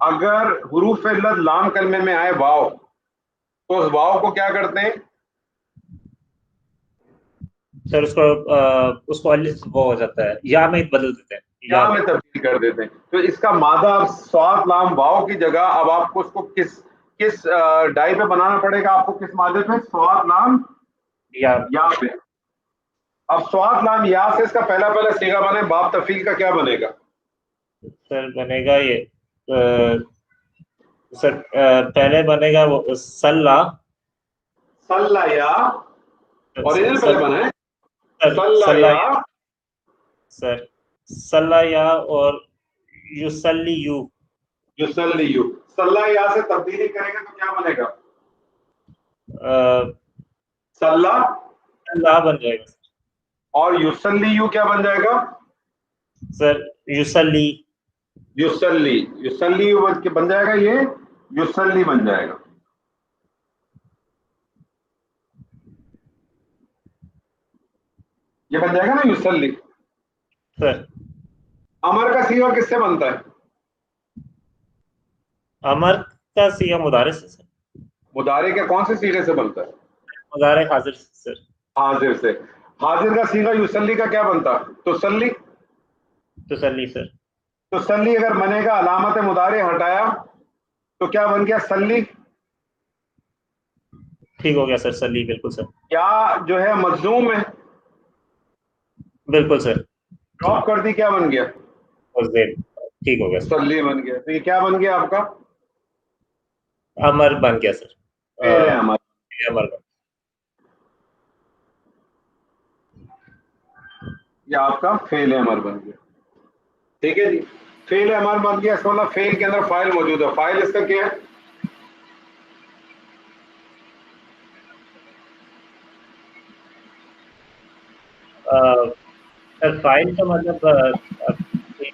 [SPEAKER 3] اگر حروف علت لام کلمے میں آئے واو, تو اس واو کو کیا کرتے ہیں
[SPEAKER 7] سر, اس کو وہ ہو جاتا ہے, یا میں بدل دیتے ہیں,
[SPEAKER 3] یا میں تبدیل کر دیتے ہیں. تو اس کا مادہ صاد لام واو کی جگہ اب آپ کو اس کو کس ڈائی پہ بنانا پڑے گا, آپ کو کس مادے پہ, صاد لام یا پہ. اب سواد لام یا سے اس کا پہلا صیغہ بنے باب تفعیل کا کیا بنے گا؟
[SPEAKER 7] سر بنے گا یہ سر پہلے بنے گا وہ صلی
[SPEAKER 3] یا اوریجنل پہلے بنا ہے صلی یا
[SPEAKER 7] سر صلی یا اور یصلی یو
[SPEAKER 3] صلی یا سے تبدیلی کریں گے تو کیا بنے گا؟ صلی
[SPEAKER 7] بن جائے گا.
[SPEAKER 3] اور یصلی یو کیا بن جائے گا؟
[SPEAKER 7] سر یصلی
[SPEAKER 3] یو بن جائے گا، یہ یصلی بن جائے گا. یہ بن جائے گا نا یصلی.
[SPEAKER 7] سر
[SPEAKER 3] امر کا صیغہ کس سے بنتا ہے؟
[SPEAKER 7] امر کا صیغہ مضارع سے. سر
[SPEAKER 3] مضارع کے کون سے صیغے سے بنتا ہے؟
[SPEAKER 7] مضارع حاضر سے. سر
[SPEAKER 3] حاضر سے. حاضر کا صیغہ یصلی کا کیا بنتا؟ تسلی.
[SPEAKER 7] سر
[SPEAKER 3] تسلی اگر بنے گا علامت مضارع ہٹایا تو کیا بن گیا؟ سلی.
[SPEAKER 7] ٹھیک ہو گیا سر. سلی بالکل سر.
[SPEAKER 3] یا جو ہے مجزوم ہے
[SPEAKER 7] بالکل سر.
[SPEAKER 3] ڈراپ کر دی، کیا بن گیا؟
[SPEAKER 7] ٹھیک ہو گیا سر.
[SPEAKER 3] سلی بن گیا. تو یہ کیا بن گیا آپ کا؟
[SPEAKER 7] امر بن گیا سر.
[SPEAKER 3] امر یہ آپ کا فعل امر بن گیا. ٹھیک ہے جی، فعل امر بن گیا. اس کا مطلب فعل کے اندر فاعل موجود ہے. فاعل اس کا کیا ہے؟
[SPEAKER 7] فائل کا مطلب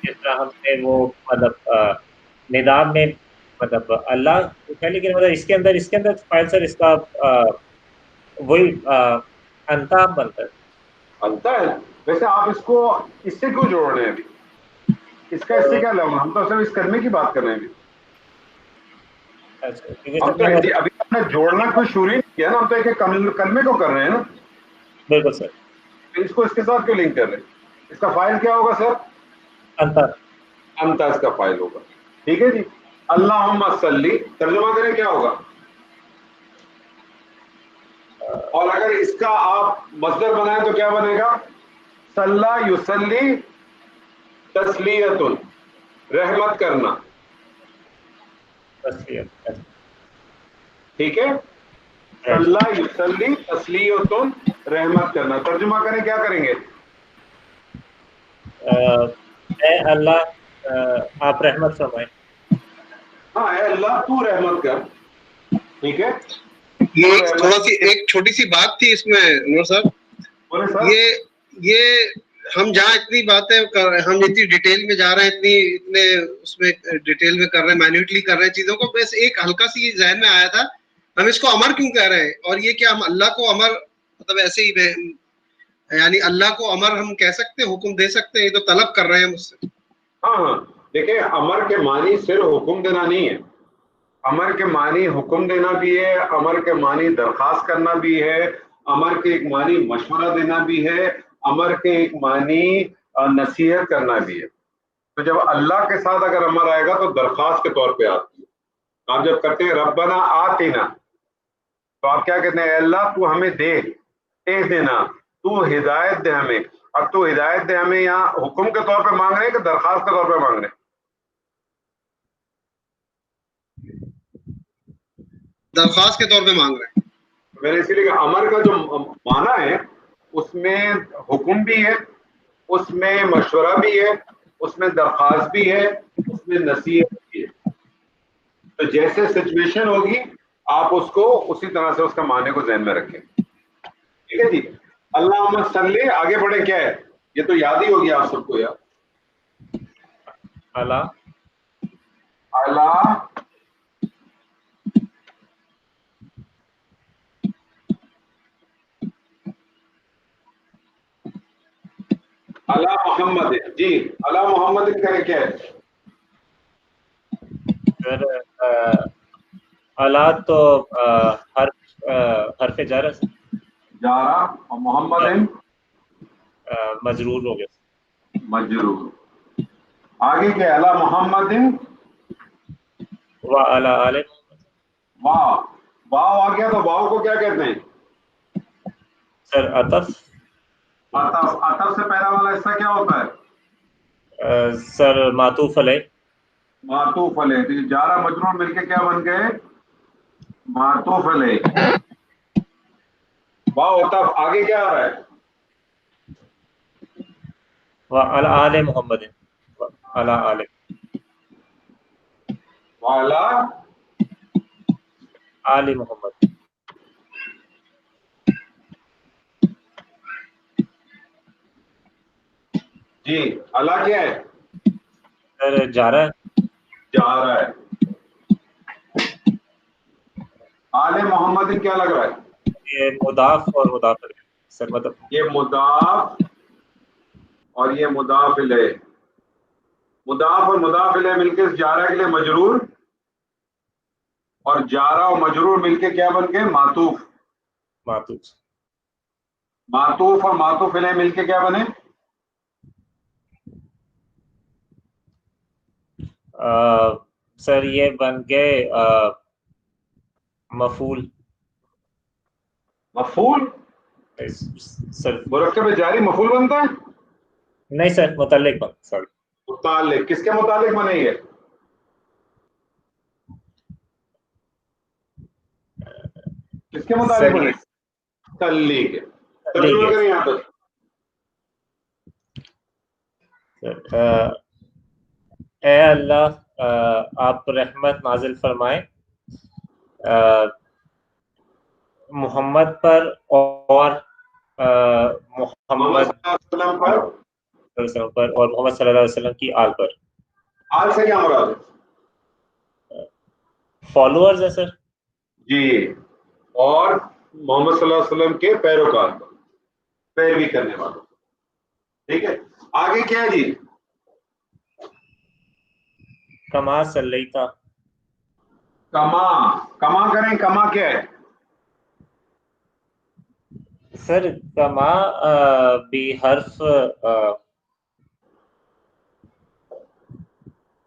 [SPEAKER 7] جس طرح ہم نے وہ مطلب ندا میں مطلب اللہ ہے، لیکن مطلب اس کے اندر فائل سر اس کا وہی انتا بنتا ہے.
[SPEAKER 3] انتا ہے. ویسے آپ اس کو اس سے کیوں جوڑ رہے ہیں ابھی؟ اس کا اس سے کیا لگا؟ ہم تو صرف اس کلمے کی بات کر رہے ہیں ابھی آپ نے جوڑنا کوئی شروع نہیں کیا نا، ہم تو ایک کلمے کو کر رہے ہیں نا.
[SPEAKER 7] بالکل سر.
[SPEAKER 3] اس کو اس کے ساتھ کیوں لنک کر رہے ہیں؟ اس کا فائل کیا ہوگا سر؟ انتا اس کا فائل ہوگا. ٹھیک ہے جی. اللہم صلی ترجمہ کریں کیا ہوگا؟ اور اگر اس کا آپ مصدر بنائیں تو کیا بنے گا؟ صلی یصلی تسلیۃ، رحمت کرنا. ٹھیک ہے. صلی یصلی تسلیۃ، رحمت کرنا. ترجمہ کریں کیا کریں گے؟
[SPEAKER 7] اے اللہ آپ رحمت فرمائیں.
[SPEAKER 3] ہاں، اے اللہ تو رحمت کر. ٹھیک ہے.
[SPEAKER 8] یہ تھوڑا سی ایک چھوٹی سی بات تھی اس میں عمر صاحب. یہ ہم جہاں اتنی باتیں ہم اتنی ڈیٹیل میں جا رہے ہیں، اتنے اس میں ڈیٹیل میں کر رہے ہیں، مائنیوٹلی کر رہے ہیں چیزوں کو، بس ایک ہلکا سی ذہن میں آیا تھا ہم اس کو امر کیوں کہہ رہے ہیں؟ اور یہ کہ ہم اللہ کو امر مطلب ایسے ہی یعنی اللہ کو امر ہم کہہ سکتے ہیں، حکم دے سکتے ہیں؟ یہ تو طلب کر رہے ہیں مجھ سے.
[SPEAKER 3] ہاں دیکھیں، امر کے معنی صرف حکم دینا نہیں ہے. امر کے معنی حکم دینا بھی ہے، امر کے معنی درخواست کرنا بھی ہے، امر کے ایک معنی مشورہ دینا بھی ہے، امر کے ایک معنی نصیحت کرنا بھی ہے. تو جب اللہ کے ساتھ اگر امر آئے گا تو درخواست کے طور پہ آتی ہے. آپ جب کرتے ہیں ربنا آتنا، تو آپ کیا کہتے ہیں؟ اے اللہ تو ہمیں دے، دینا، تو ہدایت دے ہمیں. اب تو ہدایت دے ہمیں یہاں حکم کے طور پہ مانگ رہے ہیں کہ درخواست کے طور پہ مانگ رہے ہیں؟
[SPEAKER 8] درخواست کے طور پہ مانگ رہے ہیں.
[SPEAKER 3] میں نے اسی لیے کہ امر کا جو معنی ہے اس میں حکم بھی ہے، اس میں مشورہ بھی ہے، اس میں درخواست بھی ہے، اس میں نصیحت بھی ہے. تو جیسے سچویشن ہوگی آپ اس کو اسی طرح سے اس کا معنی کو ذہن میں رکھیں. ٹھیک ہے جی. اللہم صلی، آگے بڑھے کیا ہے؟ یہ تو یاد ہی ہوگی آپ سب کو یار.
[SPEAKER 7] اللہ
[SPEAKER 3] اللہ محمد. جی، اللہ محمد کا کیا ہے؟
[SPEAKER 7] سر اللہ تو حرف جارہ
[SPEAKER 3] اور محمد
[SPEAKER 7] مجرور ہو گیا.
[SPEAKER 3] مجرور. آگے کیا ہے؟ اللہ محمد
[SPEAKER 7] وعلی آل.
[SPEAKER 3] واو آ گیا تو واو کو کیا کہتے ہیں؟
[SPEAKER 7] سر عطف
[SPEAKER 3] عطف سے پہلا والا حصہ کیا ہوتا ہے؟
[SPEAKER 7] سر معطوف علیہ.
[SPEAKER 3] معطوف علیہ. تو یہ جارہ مجرور مل کے کیا بن گئے؟ معطوف علیہ. واو عطف. آگے کیا آ رہا ہے؟
[SPEAKER 7] وعلی آل محمد. وعلی آل.
[SPEAKER 3] وعلی
[SPEAKER 7] آل محمد.
[SPEAKER 3] جی اللہ کیا ہے؟
[SPEAKER 7] سر جارہ.
[SPEAKER 3] جارہ ہے. آل محمد کیا لگ رہا ہے؟
[SPEAKER 7] یہ مضاف اور مضاف علیہ سر. مطلب
[SPEAKER 3] یہ مضاف اور یہ مضاف الیہ. مضاف اور مضاف الیہ مل کے جارہ کے لیے مجرور، اور جارہ اور مجرور مل کے کیا بن گئے؟ معطوف.
[SPEAKER 7] معطوف.
[SPEAKER 3] معطوف اور معطوف الیہ مل کے کیا بنے؟
[SPEAKER 7] سر یہ بن گئے مفعول.
[SPEAKER 3] مفعول؟
[SPEAKER 7] سر
[SPEAKER 3] مرکب جاری مفعول بنتا ہے؟
[SPEAKER 7] نہیں سر، متعلق بن. سوری
[SPEAKER 3] متعلق. کس کے متعلق بنے گے؟ کس کے متعلق بنے؟ تعلیق. ترجمہ کریں یہاں پر.
[SPEAKER 7] اے اللہ آپ رحمت نازل فرمائیں محمد پر اور محمد
[SPEAKER 3] صلی اللہ علیہ وسلم
[SPEAKER 7] پر اور محمد صلی اللہ علیہ وسلم کی آل پر.
[SPEAKER 3] آل سے کیا مراد ہے؟
[SPEAKER 7] فالوورز ہے سر.
[SPEAKER 3] جی. اور محمد صلی اللہ علیہ وسلم کے پیروکار پر، پیروی کرنے والوں. ٹھیک ہے. آگے کیا ہے جی؟
[SPEAKER 7] کما صلیتا.
[SPEAKER 3] کما. کما کریں. کما کیا ہے
[SPEAKER 7] سر؟ کما بھی حرف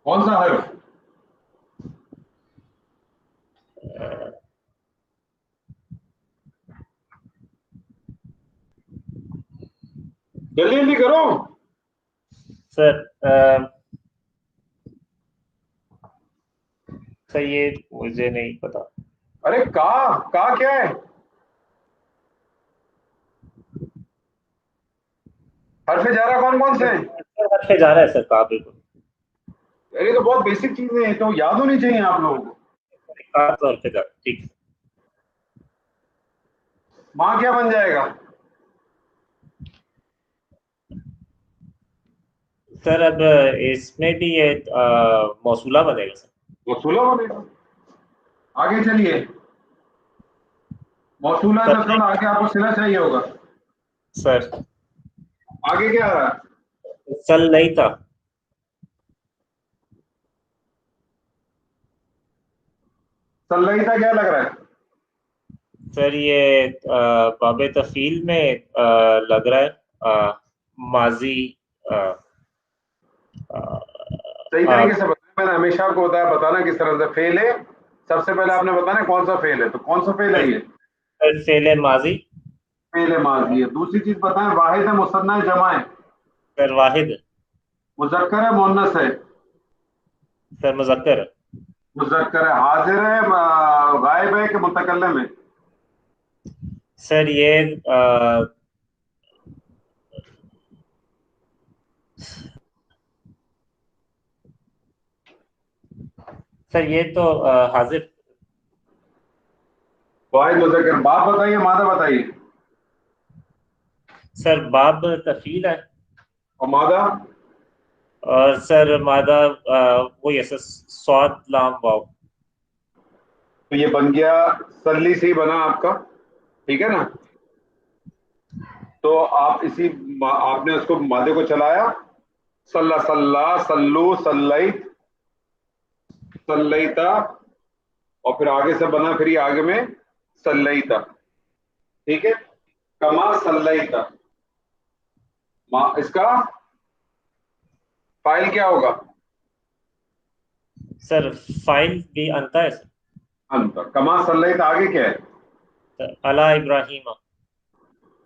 [SPEAKER 3] کون سا حرف؟ جلدی جلدی کرو
[SPEAKER 7] سر. سر یہ مجھے نہیں پتا.
[SPEAKER 3] ارے کا کیا ہے؟ حرف جارہ کون کون سے ہیں؟
[SPEAKER 7] حرف جارہ ہے سر. کا بالکل.
[SPEAKER 3] یہ تو بہت بیسک چیزیں ہیں، تو یاد ہونی چاہیے آپ لوگوں کو.
[SPEAKER 7] حرف جارہ. ٹھیک.
[SPEAKER 3] ماں کیا بن جائے گا؟
[SPEAKER 7] سر اب اس میں بھی یہ موصولہ بنے گا سر.
[SPEAKER 3] موصولہ بنے گا. آگے چلیے. موصولہ ہے تو آگے آپ کو صلہ چاہیے ہوگا
[SPEAKER 7] سر.
[SPEAKER 3] آگے کیا آ رہا ہے؟
[SPEAKER 7] صلیتا.
[SPEAKER 3] صلیتا کیا لگ رہا ہے
[SPEAKER 7] سر؟ یہ باب تفعیل میں لگ رہا ہے ماضی.
[SPEAKER 3] صحیح طریقے سے بتانا. میں نے ہمیشہ آپ کو بتانا کس طرح سے. فعل ہے. سب سے پہلے آپ نے بتانا کون سا فعل ہے. تو کون سا فعل ہے یہ؟
[SPEAKER 7] فعل ماضی.
[SPEAKER 3] فعل ماضی ہے. دوسری چیز بتائیں. واحد ہے مثنیٰ ہے جمع ہے؟
[SPEAKER 7] سر واحد.
[SPEAKER 3] مذکر ہے مؤنث ہے؟
[SPEAKER 7] سر مذکر.
[SPEAKER 3] مذکر ہے. حاضر ہے غائب ہے کہ متکلم ہے؟
[SPEAKER 7] سر یہ سر یہ تو حاضر.
[SPEAKER 3] واحد مذکر. باب بتائیے. مادہ بتائیے.
[SPEAKER 7] سر باب تفعیل ہے.
[SPEAKER 3] اور مادہ؟
[SPEAKER 7] اور سر مادہ وہی ہے سر صاد لام واو.
[SPEAKER 3] تو یہ بن گیا سلی سے ہی بنا آپ کا. ٹھیک ہے نا. تو آپ نے اس کو مادے کو چلایا. صلی صلی صلو صلیت صلیتا، اور پھر آگے سے بنا پھر یہ آگے میں صلیتا. ٹھیک ہے. کما صلیتا. اس کا فائل کیا ہوگا؟
[SPEAKER 7] سر فائل بھی انتا ہے سر.
[SPEAKER 3] انتا. کما صلیتا آگے کیا ہے؟
[SPEAKER 7] علی ابراہیم.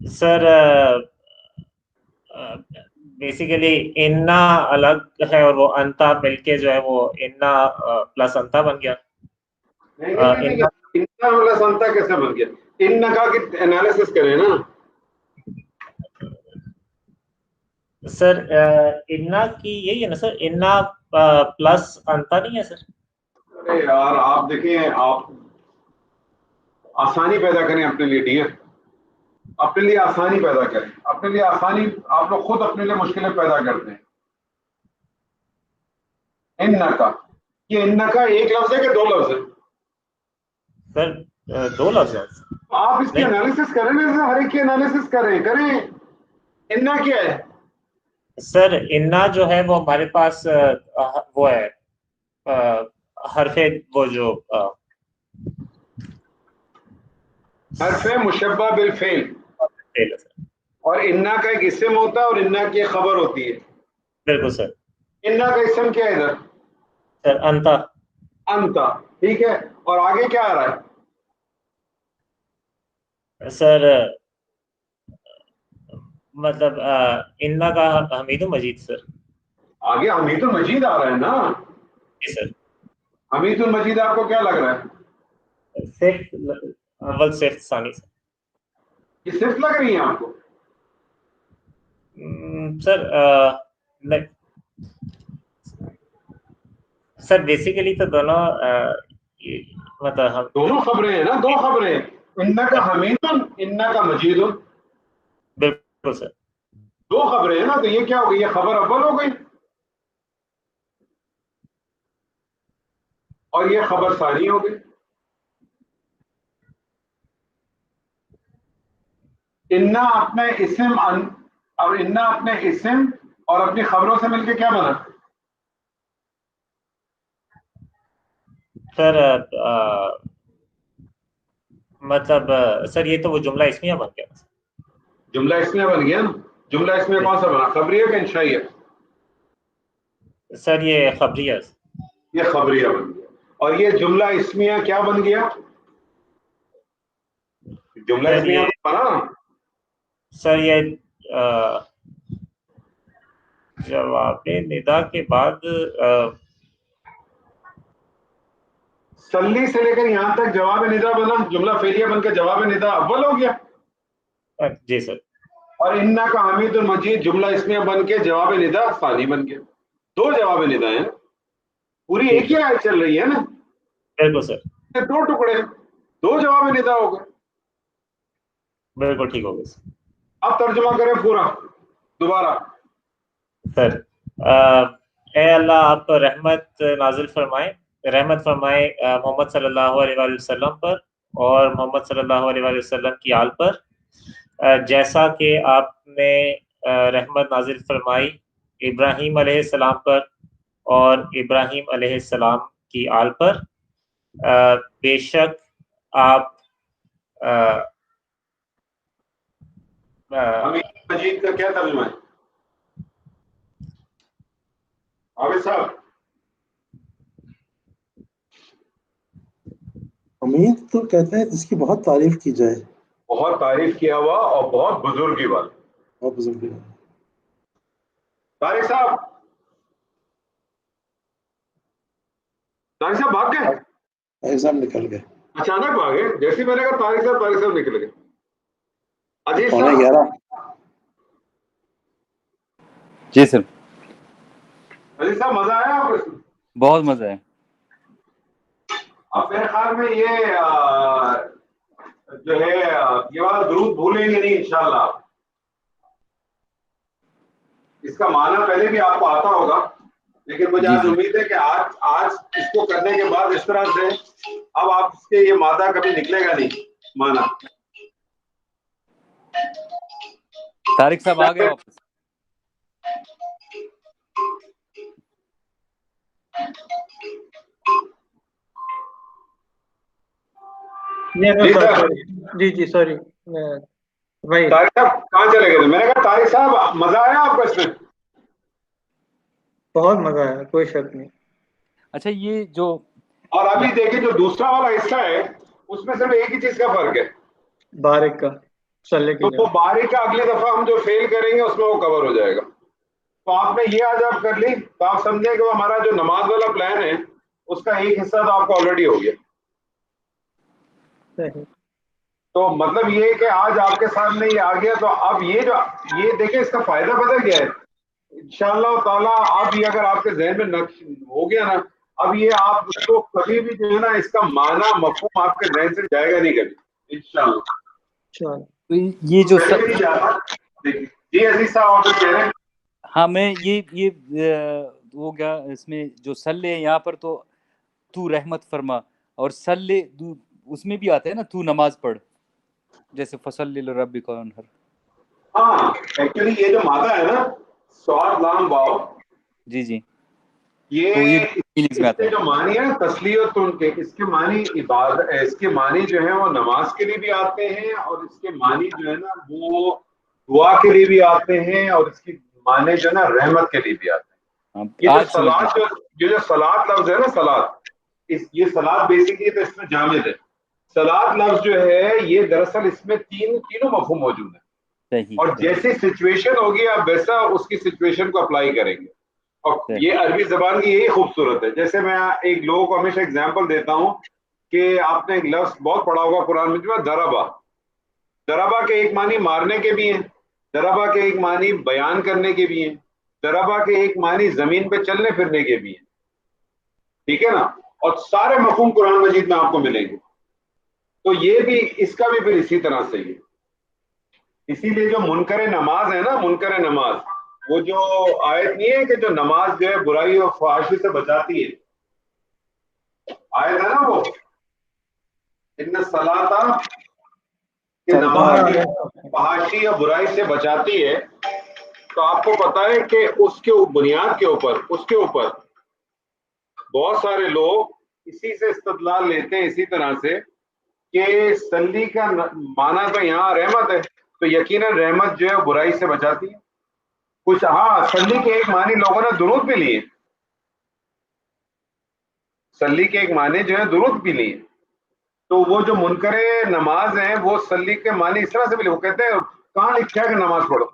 [SPEAKER 7] سر بیسیکلی انا الگ ہے اور وہ انتا مل کے جو ہے وہ انا پلس انتا بن گیا.
[SPEAKER 3] نہیں اننا پلس انتا کیسے بن گیا؟ ان کا کی انالیسس کریں نا
[SPEAKER 7] سر. انا کی یہی ہے نا سر, انا پلس انتا نہیں ہے سر؟
[SPEAKER 3] ارے یار آپ دیکھیں, آپ آسانی پیدا کریں اپنے لیے, ڈیئر اپنے لیے آسانی پیدا کریں, اپنے لیے آسانی آپ لوگ خود اپنے لیے مشکلیں پیدا کرتے ہیں. ان کا یہ ان کا ایک لفظ ہے کہ دو لفظ ہے؟
[SPEAKER 7] سر دو لفظ ہے.
[SPEAKER 3] آپ اس کی انالیسس کریں نا, ہر ایک کی انالیسس کریں. ان کیا ہے
[SPEAKER 7] سر؟ انا جو ہے وہ ہمارے پاس وہ ہے حرف وہ جو
[SPEAKER 3] حرف مشبہ بالفعل, اور انا کا ایک اسم ہوتا ہے اور انا کی ایک خبر ہوتی ہے.
[SPEAKER 7] بالکل سر.
[SPEAKER 3] انا کا اسم کیا ہے ادھر؟
[SPEAKER 7] سر انتا.
[SPEAKER 3] انتا, ٹھیک ہے. اور آگے کیا آ رہا ہے
[SPEAKER 7] سر؟ مطلب انا کا حمید المجید سر.
[SPEAKER 3] آگے حمید المجید آ رہا ہے نا؟
[SPEAKER 7] جی سر.
[SPEAKER 3] حمید المجید آپ کو کیا لگ رہا ہے؟
[SPEAKER 7] صرف اول صرف ثانی سر.
[SPEAKER 3] یہ صرف لگ رہی ہیں آپ کو؟
[SPEAKER 7] سر سر بیسیکلی تو دونوں مطلب
[SPEAKER 3] دونوں خبریں ہیں نا, دو خبریں, ان کا حمید ان کا مجید.
[SPEAKER 7] بالکل سر.
[SPEAKER 3] دو خبریں ہیں نا, تو یہ کیا ہو گئی؟ یہ خبر اول ہو گئی اور یہ خبر ثانی ہو گئی. انا اپنے اسم اور انا اپنے اسم اور اپنی خبروں سے مل کے کیا بنا؟
[SPEAKER 7] سر مطلب سر یہ تو وہ جملہ اسمیہ بن گیا.
[SPEAKER 3] جملہ اسمیہ بن گیا نا. جملہ اسمیہ کون سا بنا, خبریہ کہ انشائیہ؟
[SPEAKER 7] سر یہ خبریہ.
[SPEAKER 3] یہ خبریہ بن گیا. اور یہ جملہ اسمیہ کیا بن گیا؟ جملہ اسمیہ بنا.
[SPEAKER 7] سر یہ جواب ندا کے بعد
[SPEAKER 3] سلی سے لے کر یہاں تک جواب ندا بنا, جملہ فعلیہ بن کے جواب ندا اول ہو گیا.
[SPEAKER 7] جی سر.
[SPEAKER 3] اور انا کا حمید المجید جملہ اسمیہ بن کے جواب ندا ثانی بن گیا. دو جواب ندا ہیں, پوری ایک ہی آیت چل رہی ہے نا.
[SPEAKER 7] بالکل سر.
[SPEAKER 3] دو ٹکڑے, دو جواب ندا ہو گئے.
[SPEAKER 7] بالکل ٹھیک ہو گیا سر.
[SPEAKER 3] اب ترجمہ کریں پورا دوبارہ.
[SPEAKER 7] سر اے اللہ آپ رحمت نازل فرمائیں, رحمت فرمائے محمد صلی اللہ علیہ وآلہ وسلم پر اور محمد صلی اللہ علیہ وآلہ وسلم کی آل پر, جیسا کہ آپ نے رحمت نازل فرمائی ابراہیم علیہ السلام پر اور ابراہیم علیہ السلام کی آل پر. بے شک آپ
[SPEAKER 3] حمید مجید کا کیا ترجمہ ہے عابد صاحب؟
[SPEAKER 10] حمید تو کہتے ہیں جس کی بہت تعریف کی جائے,
[SPEAKER 3] بہت تعریف کیا ہوا اور بہت بزرگی والا.
[SPEAKER 10] بہت بزرگی.
[SPEAKER 3] طارق صاحب, طارق صاحب بھاگ گئے؟
[SPEAKER 10] ایگزام نکل گئے
[SPEAKER 3] اچانک بھاگے, جیسے میں نے کہا طارق صاحب نکل گئے. عزیز
[SPEAKER 10] 11:15.
[SPEAKER 6] جی سر.
[SPEAKER 3] عزیز صاحب مزہ آیا آپ کو؟
[SPEAKER 6] بہت مزہ ہے.
[SPEAKER 3] اب میرے خیال میں یہ جو ہے یہ والا درود بھولیں گے نہیں انشاءاللہ. اس کا معنی پہلے بھی آپ کو آتا ہوگا, لیکن مجھے آج امید ہے کہ آج اس کو کرنے کے بعد اس طرح سے اب آپ کے یہ مادہ کبھی نکلے گا نہیں معنی.
[SPEAKER 6] طارق صاحب آ گئے واپس.
[SPEAKER 2] جی سوری بھائی.
[SPEAKER 3] طارق صاحب کہاں چلے گئے تھے؟ میں نے کہا طارق صاحب مزہ آیا آپ کو اس میں؟
[SPEAKER 2] بہت مزہ آیا, کوئی شک نہیں.
[SPEAKER 6] اچھا یہ جو
[SPEAKER 3] اور ابھی دیکھیں جو دوسرا والا حصہ ہے اس میں صرف ایک ہی چیز کا فرق ہے,
[SPEAKER 2] بارک کا
[SPEAKER 3] تو وہ باری کا اگلی دفعہ ہم جو فیل کریں گے اس میں وہ کور ہو جائے گا. تو آپ نے یہ آج آپ کر لی تو آپ سمجھیں کہ وہ ہمارا جو نماز والا پلان ہے اس کا ایک حصہ تو آپ کو آلریڈی ہو گیا. تو مطلب یہ ہے کہ آج آپ کے سامنے یہ آ گیا. تو اب یہ دیکھیں اس کا فائدہ پتہ کیا ہے انشاءاللہ تعالیٰ. اب یہ اگر آپ کے ذہن میں نقش ہو گیا نا, اب یہ آپ اس کو کبھی بھی جو ہے نا اس کا معنی مفہوم آپ کے ذہن سے جائے گا نہیں کبھی انشاءاللہ.
[SPEAKER 6] یہ جو
[SPEAKER 3] جی عزیز صاحب آپ کہہ رہے ہیں.
[SPEAKER 6] ہاں میں یہ ہو گیا اس میں جو صلی ہے یہاں پر تو رحمت فرما, اور صلی اس میں بھی آتا ہے نا تو نماز پڑھ, جیسے فصلی لربک وانحر.
[SPEAKER 3] ہاں ایکچولی یہ جو مادہ ہے نا سواد لام واو,
[SPEAKER 6] جی
[SPEAKER 3] یہ اس کے جو معنی ہے تسلیت ان کے, اس کے معنی عبادت, اس کے معنی جو ہے وہ نماز کے لیے بھی آتے ہیں, اور اس کے معنی جو ہے نا وہ دعا کے لیے بھی آتے ہیں, اور اس کی معنی جو ہے نا رحمت کے لیے بھی آتے ہیں. یہ جو سلاد جو سلاد لفظ ہے نا سلاد, یہ سلاد بیسکلی تو اس میں جامد ہے. سلاد لفظ جو ہے یہ دراصل اس میں تینوں مفہوم موجود ہیں, اور جیسی سچویشن ہوگی آپ ویسا اس کی سچویشن کو اپلائی کریں گے. اور یہ عربی زبان کی یہی خوبصورت ہے. جیسے میں ایک لوگوں کو ہمیشہ اگزامپل دیتا ہوں کہ آپ نے ایک لفظ بہت پڑھا ہوگا قرآن میں جو ہے دربا. دربا کے ایک معنی مارنے کے بھی ہیں, دربا کے ایک معنی بیان کرنے کے بھی ہیں, دربا کے ایک معنی زمین پہ چلنے پھرنے کے بھی ہیں, ٹھیک ہے نا, اور سارے مفہوم قرآن مجید میں آپ کو ملیں گے. تو یہ بھی اس کا بھی پھر اسی طرح سے ہی. اسی لیے جو منکر نماز ہے نا, منکر نماز, وہ جو آیت نہیں ہے کہ جو نماز جو ہے برائی اور فحاشی سے بچاتی ہے, آیت ہے نا وہ ان الصلاۃ کہ نماز فحاشی اور برائی سے بچاتی ہے. تو آپ کو پتا ہے کہ اس کے بنیاد کے اوپر اس کے اوپر بہت سارے لوگ اسی سے استدلال لیتے ہیں اسی طرح سے کہ صلی کا معنی تو یہاں رحمت ہے, تو یقیناً رحمت جو ہے برائی سے بچاتی ہے. کچھ ہاں صلی کے ایک معنی لوگوں نے درود بھی لیے, صلی کے ایک معنی جو ہے درود بھی لیے. تو وہ جو منکر نماز ہیں وہ صلی کے معنی اس طرح سے بھی لیے, وہ کہتے ہیں کہاں لکھا ہے کہ نماز پڑھو,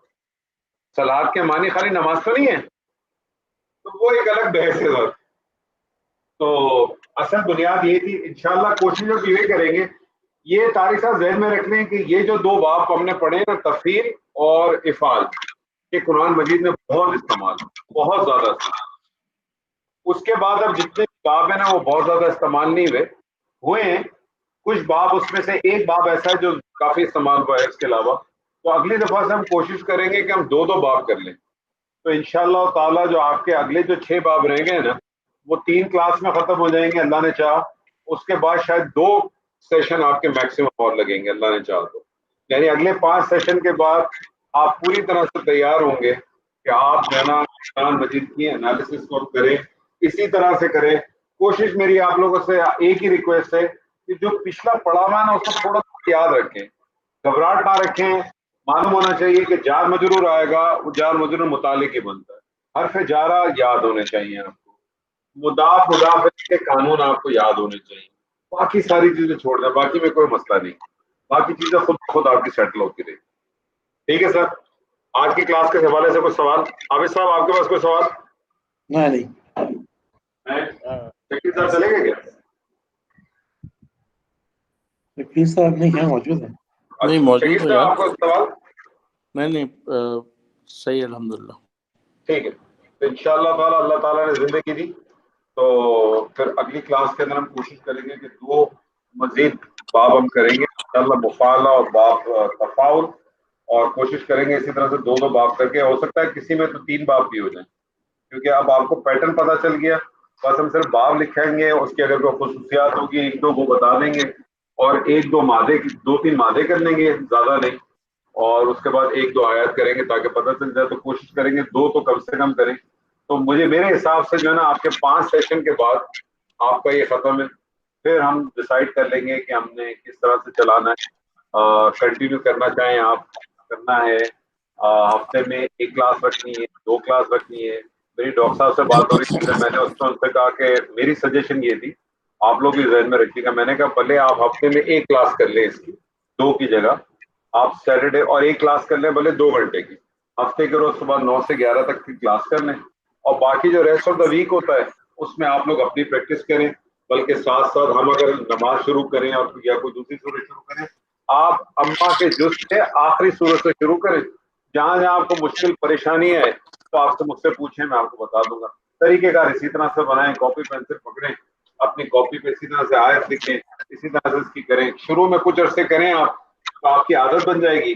[SPEAKER 3] صلاۃ کے معنی خالی نماز تو نہیں ہے. تو وہ ایک الگ بحث ہے. تو اصل بنیاد یہ تھی. انشاءاللہ کوششیں بھی یہ کریں گے. یہ طارق صاحب ذہن میں رکھ لیں کہ یہ جو دو باب ہم نے پڑھے نا تفعیل اور افعال, یہ قرآن مجید میں بہت استعمال, بہت زیادہ استعمال. اس کے بعد اب جتنے باب ہیں نا وہ بہت زیادہ استعمال نہیں ہوئے ہیں. کچھ باب اس میں سے ایک باب ایسا ہے جو کافی استعمال ہوا ہے اس کے علاوہ. تو اگلی دفعہ سے ہم کوشش کریں گے کہ ہم دو باب کر لیں. تو انشاءاللہ تعالیٰ جو آپ کے اگلے جو 6 باب رہ گئے نا وہ 3 کلاس میں ختم ہو جائیں گے اللہ نے چاہا. اس کے بعد شاید 2 سیشن آپ کے میکسیمم اور لگیں گے اللہ نے چاہا تو. یعنی اگلے 5 سیشن کے بعد آپ پوری طرح سے تیار ہوں گے کہ آپ جو ہے نا قرآن مجید کی انالیسس کو کریں, اسی طرح سے کریں. کوشش میری آپ لوگوں سے ایک ہی ریکویسٹ ہے کہ جو پچھلا پڑھا ہوا ہے نا اس کو تھوڑا یاد رکھیں, گھبراہٹ نہ رکھیں. معلوم ہونا چاہیے کہ جار مجرور آئے گا, وہ جار مجرور متعلق ہی بنتا ہے. حرف جارہ یاد ہونے چاہیے آپ کو, مضاف کے قانون آپ کو یاد ہونے چاہیے. باقی ساری چیزیں چھوڑ دیں, باقی میں کوئی مسئلہ نہیں, باقی چیزیں خود آپ کی سیٹل ہوتی رہی. ٹھیک ہے سر, آج کی کلاس کے حوالے سے کوئی سوال؟ عابد صاحب آپ کے پاس کوئی سوال؟
[SPEAKER 10] نہیں
[SPEAKER 3] شکیل صاحب چلے گئے کیا؟
[SPEAKER 10] شکیل صاحب نہیں ہے, موجود ہے.
[SPEAKER 1] نہیں موجود
[SPEAKER 3] شکیل
[SPEAKER 1] ہے
[SPEAKER 3] صاحب
[SPEAKER 1] یار.
[SPEAKER 3] آپ کو سوال؟
[SPEAKER 1] نہیں صحیح الحمدللہ.
[SPEAKER 3] ٹھیک ہے, تو انشاءاللہ تعالیٰ اللہ تعالیٰ نے زندگی دی تو پھر اگلی کلاس کے اندر ہم کوشش کریں گے کہ 2 مزید باب ہم کریں گے انشاءاللہ, مفاعلہ اور باب تفاعل, اور کوشش کریں گے اسی طرح سے 2 باب کر کے. ہو سکتا ہے کسی میں تو 3 باب بھی ہو جائیں, کیونکہ اب آپ کو پیٹرن پتہ چل گیا. بس ہم صرف باب لکھیں گے, اس کی اگر کوئی خصوصیات ہوگی 1-2 وہ بتا دیں گے, اور 1-2 مادے 2-3 مادے کر لیں گے, زیادہ نہیں, اور اس کے بعد 1-2 آیات کریں گے تاکہ پتہ چل جائے. تو کوشش کریں گے 2 تو کم سے کم کریں. تو میرے حساب سے جو ہے نا آپ کے 5 سیشن کے بعد آپ کا یہ ختم ہے. پھر ہم ڈیسائیڈ کر لیں گے کہ ہم نے کس طرح سے چلانا ہے. کنٹینیو کرنا چاہیں آپ, کرنا ہے ہفتے میں 1 کلاس رکھنی ہے, 2 کلاس رکھنی ہے. میری ڈاکٹر صاحب سے بات ہو رہی تھی, میں نے ان سے کہا کہ میری سجیشن یہ تھی, آپ لوگ بھی ذہن میں رکھیے گا, میں نے کہا بھلے آپ ہفتے میں 1 کلاس کر لیں اس کی 2 کی جگہ, آپ سیٹرڈے اور ایک کلاس کر لیں بھلے 2 گھنٹے کی، ہفتے کے روز صبح 9 سے 11 تک کی کلاس کر لیں، اور باقی جو ریسٹ آف دا ویک ہوتا ہے اس میں آپ لوگ اپنی پریکٹس کریں، بلکہ ساتھ ساتھ ہم اگر نماز شروع کریں اور یا کوئی دوسری سورت شروع کریں، آپ اما کے جز سے آخری سورت سے شروع کریں، جہاں جہاں آپ کو مشکل پریشانی ہے تو آپ سے مجھ سے پوچھیں، میں آپ کو بتا دوں گا۔ طریقہ کار اسی طرح سے بنائیں، کاپی پینسل پکڑیں، اپنی کاپی پہ اسی طرح سے آیت لکھیں، اسی طرح سے اس کی کریں، شروع میں کچھ عرصے کریں آپ تو آپ کی عادت بن جائے گی،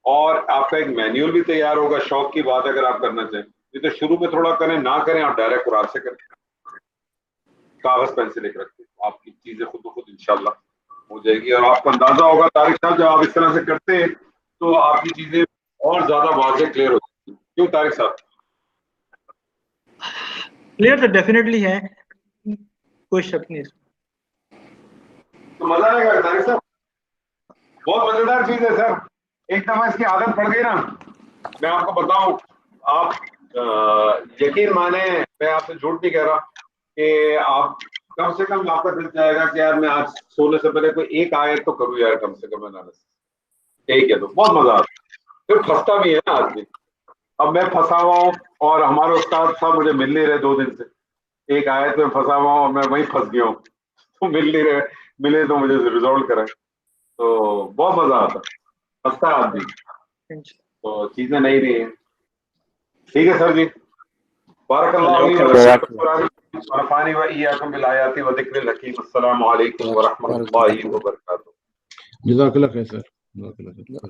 [SPEAKER 3] اور آپ کا ایک مینیول بھی تیار ہوگا۔ شوق کی بات اگر آپ کرنا چاہیں یہ تو شروع میں تھوڑا کریں، نہ کریں آپ ڈائریکٹ قرآن سے کریں، کاغذ پینسل ایک رکھیں، آپ کی چیزیں خود بخود انشاءاللہ ہو جائے گی، اور آپ کو اندازہ ہوگا طارق صاحب جب آپ اس طرح سے کرتے ہیں تو آپ کی چیزیں اور زیادہ واضح کلیئر ہوتی ہیں، کیوں طارق صاحب؟
[SPEAKER 2] کلیئر تو ڈیفینیٹلی ہے، کوئی شک نہیں اس میں۔
[SPEAKER 3] تو مزہ آئے گا طارق صاحب، بہت مزیدار چیز ہے سر، ایک دفعہ اس کی عادت پڑ گئی نا، میں آپ کو بتاؤں، آپ یقین مانیں، میں آپ سے جھوٹ نہیں کہہ رہا کہ آپ کم سے کم آپ کا دل جائے گا کہ یار میں آج سونے سے پہلے کوئی ایک آیت تو کروں یار، کم سے کم میں ایک ہے، تو بہت مزہ آتا ہے، پھر پھنستا بھی ہے نا آدمی۔ اب میں پھنسا ہوا ہوں اور ہمارے استاد صاحب مجھے مل نہیں رہے 2 دن سے، ایک آیت میں پھنسا ہوا ہوں اور میں وہیں پھنس گیا ہوں، تو مل نہیں رہے، ملے تو مجھے ریزالو کریں، تو بہت مزہ آتا ہے، ہنستا ہے آدمی، تو چیزیں نہیں رہی ہیں۔ ٹھیک ہے سر جی، بارک اللہ ونفعنی وإياكم بالآیات وذکر الحکیم۔ السلام علیکم ورحمۃ اللہ وبرکاتہ۔
[SPEAKER 11] جزاک اللہ خیر سر، جزاک اللہ خیر۔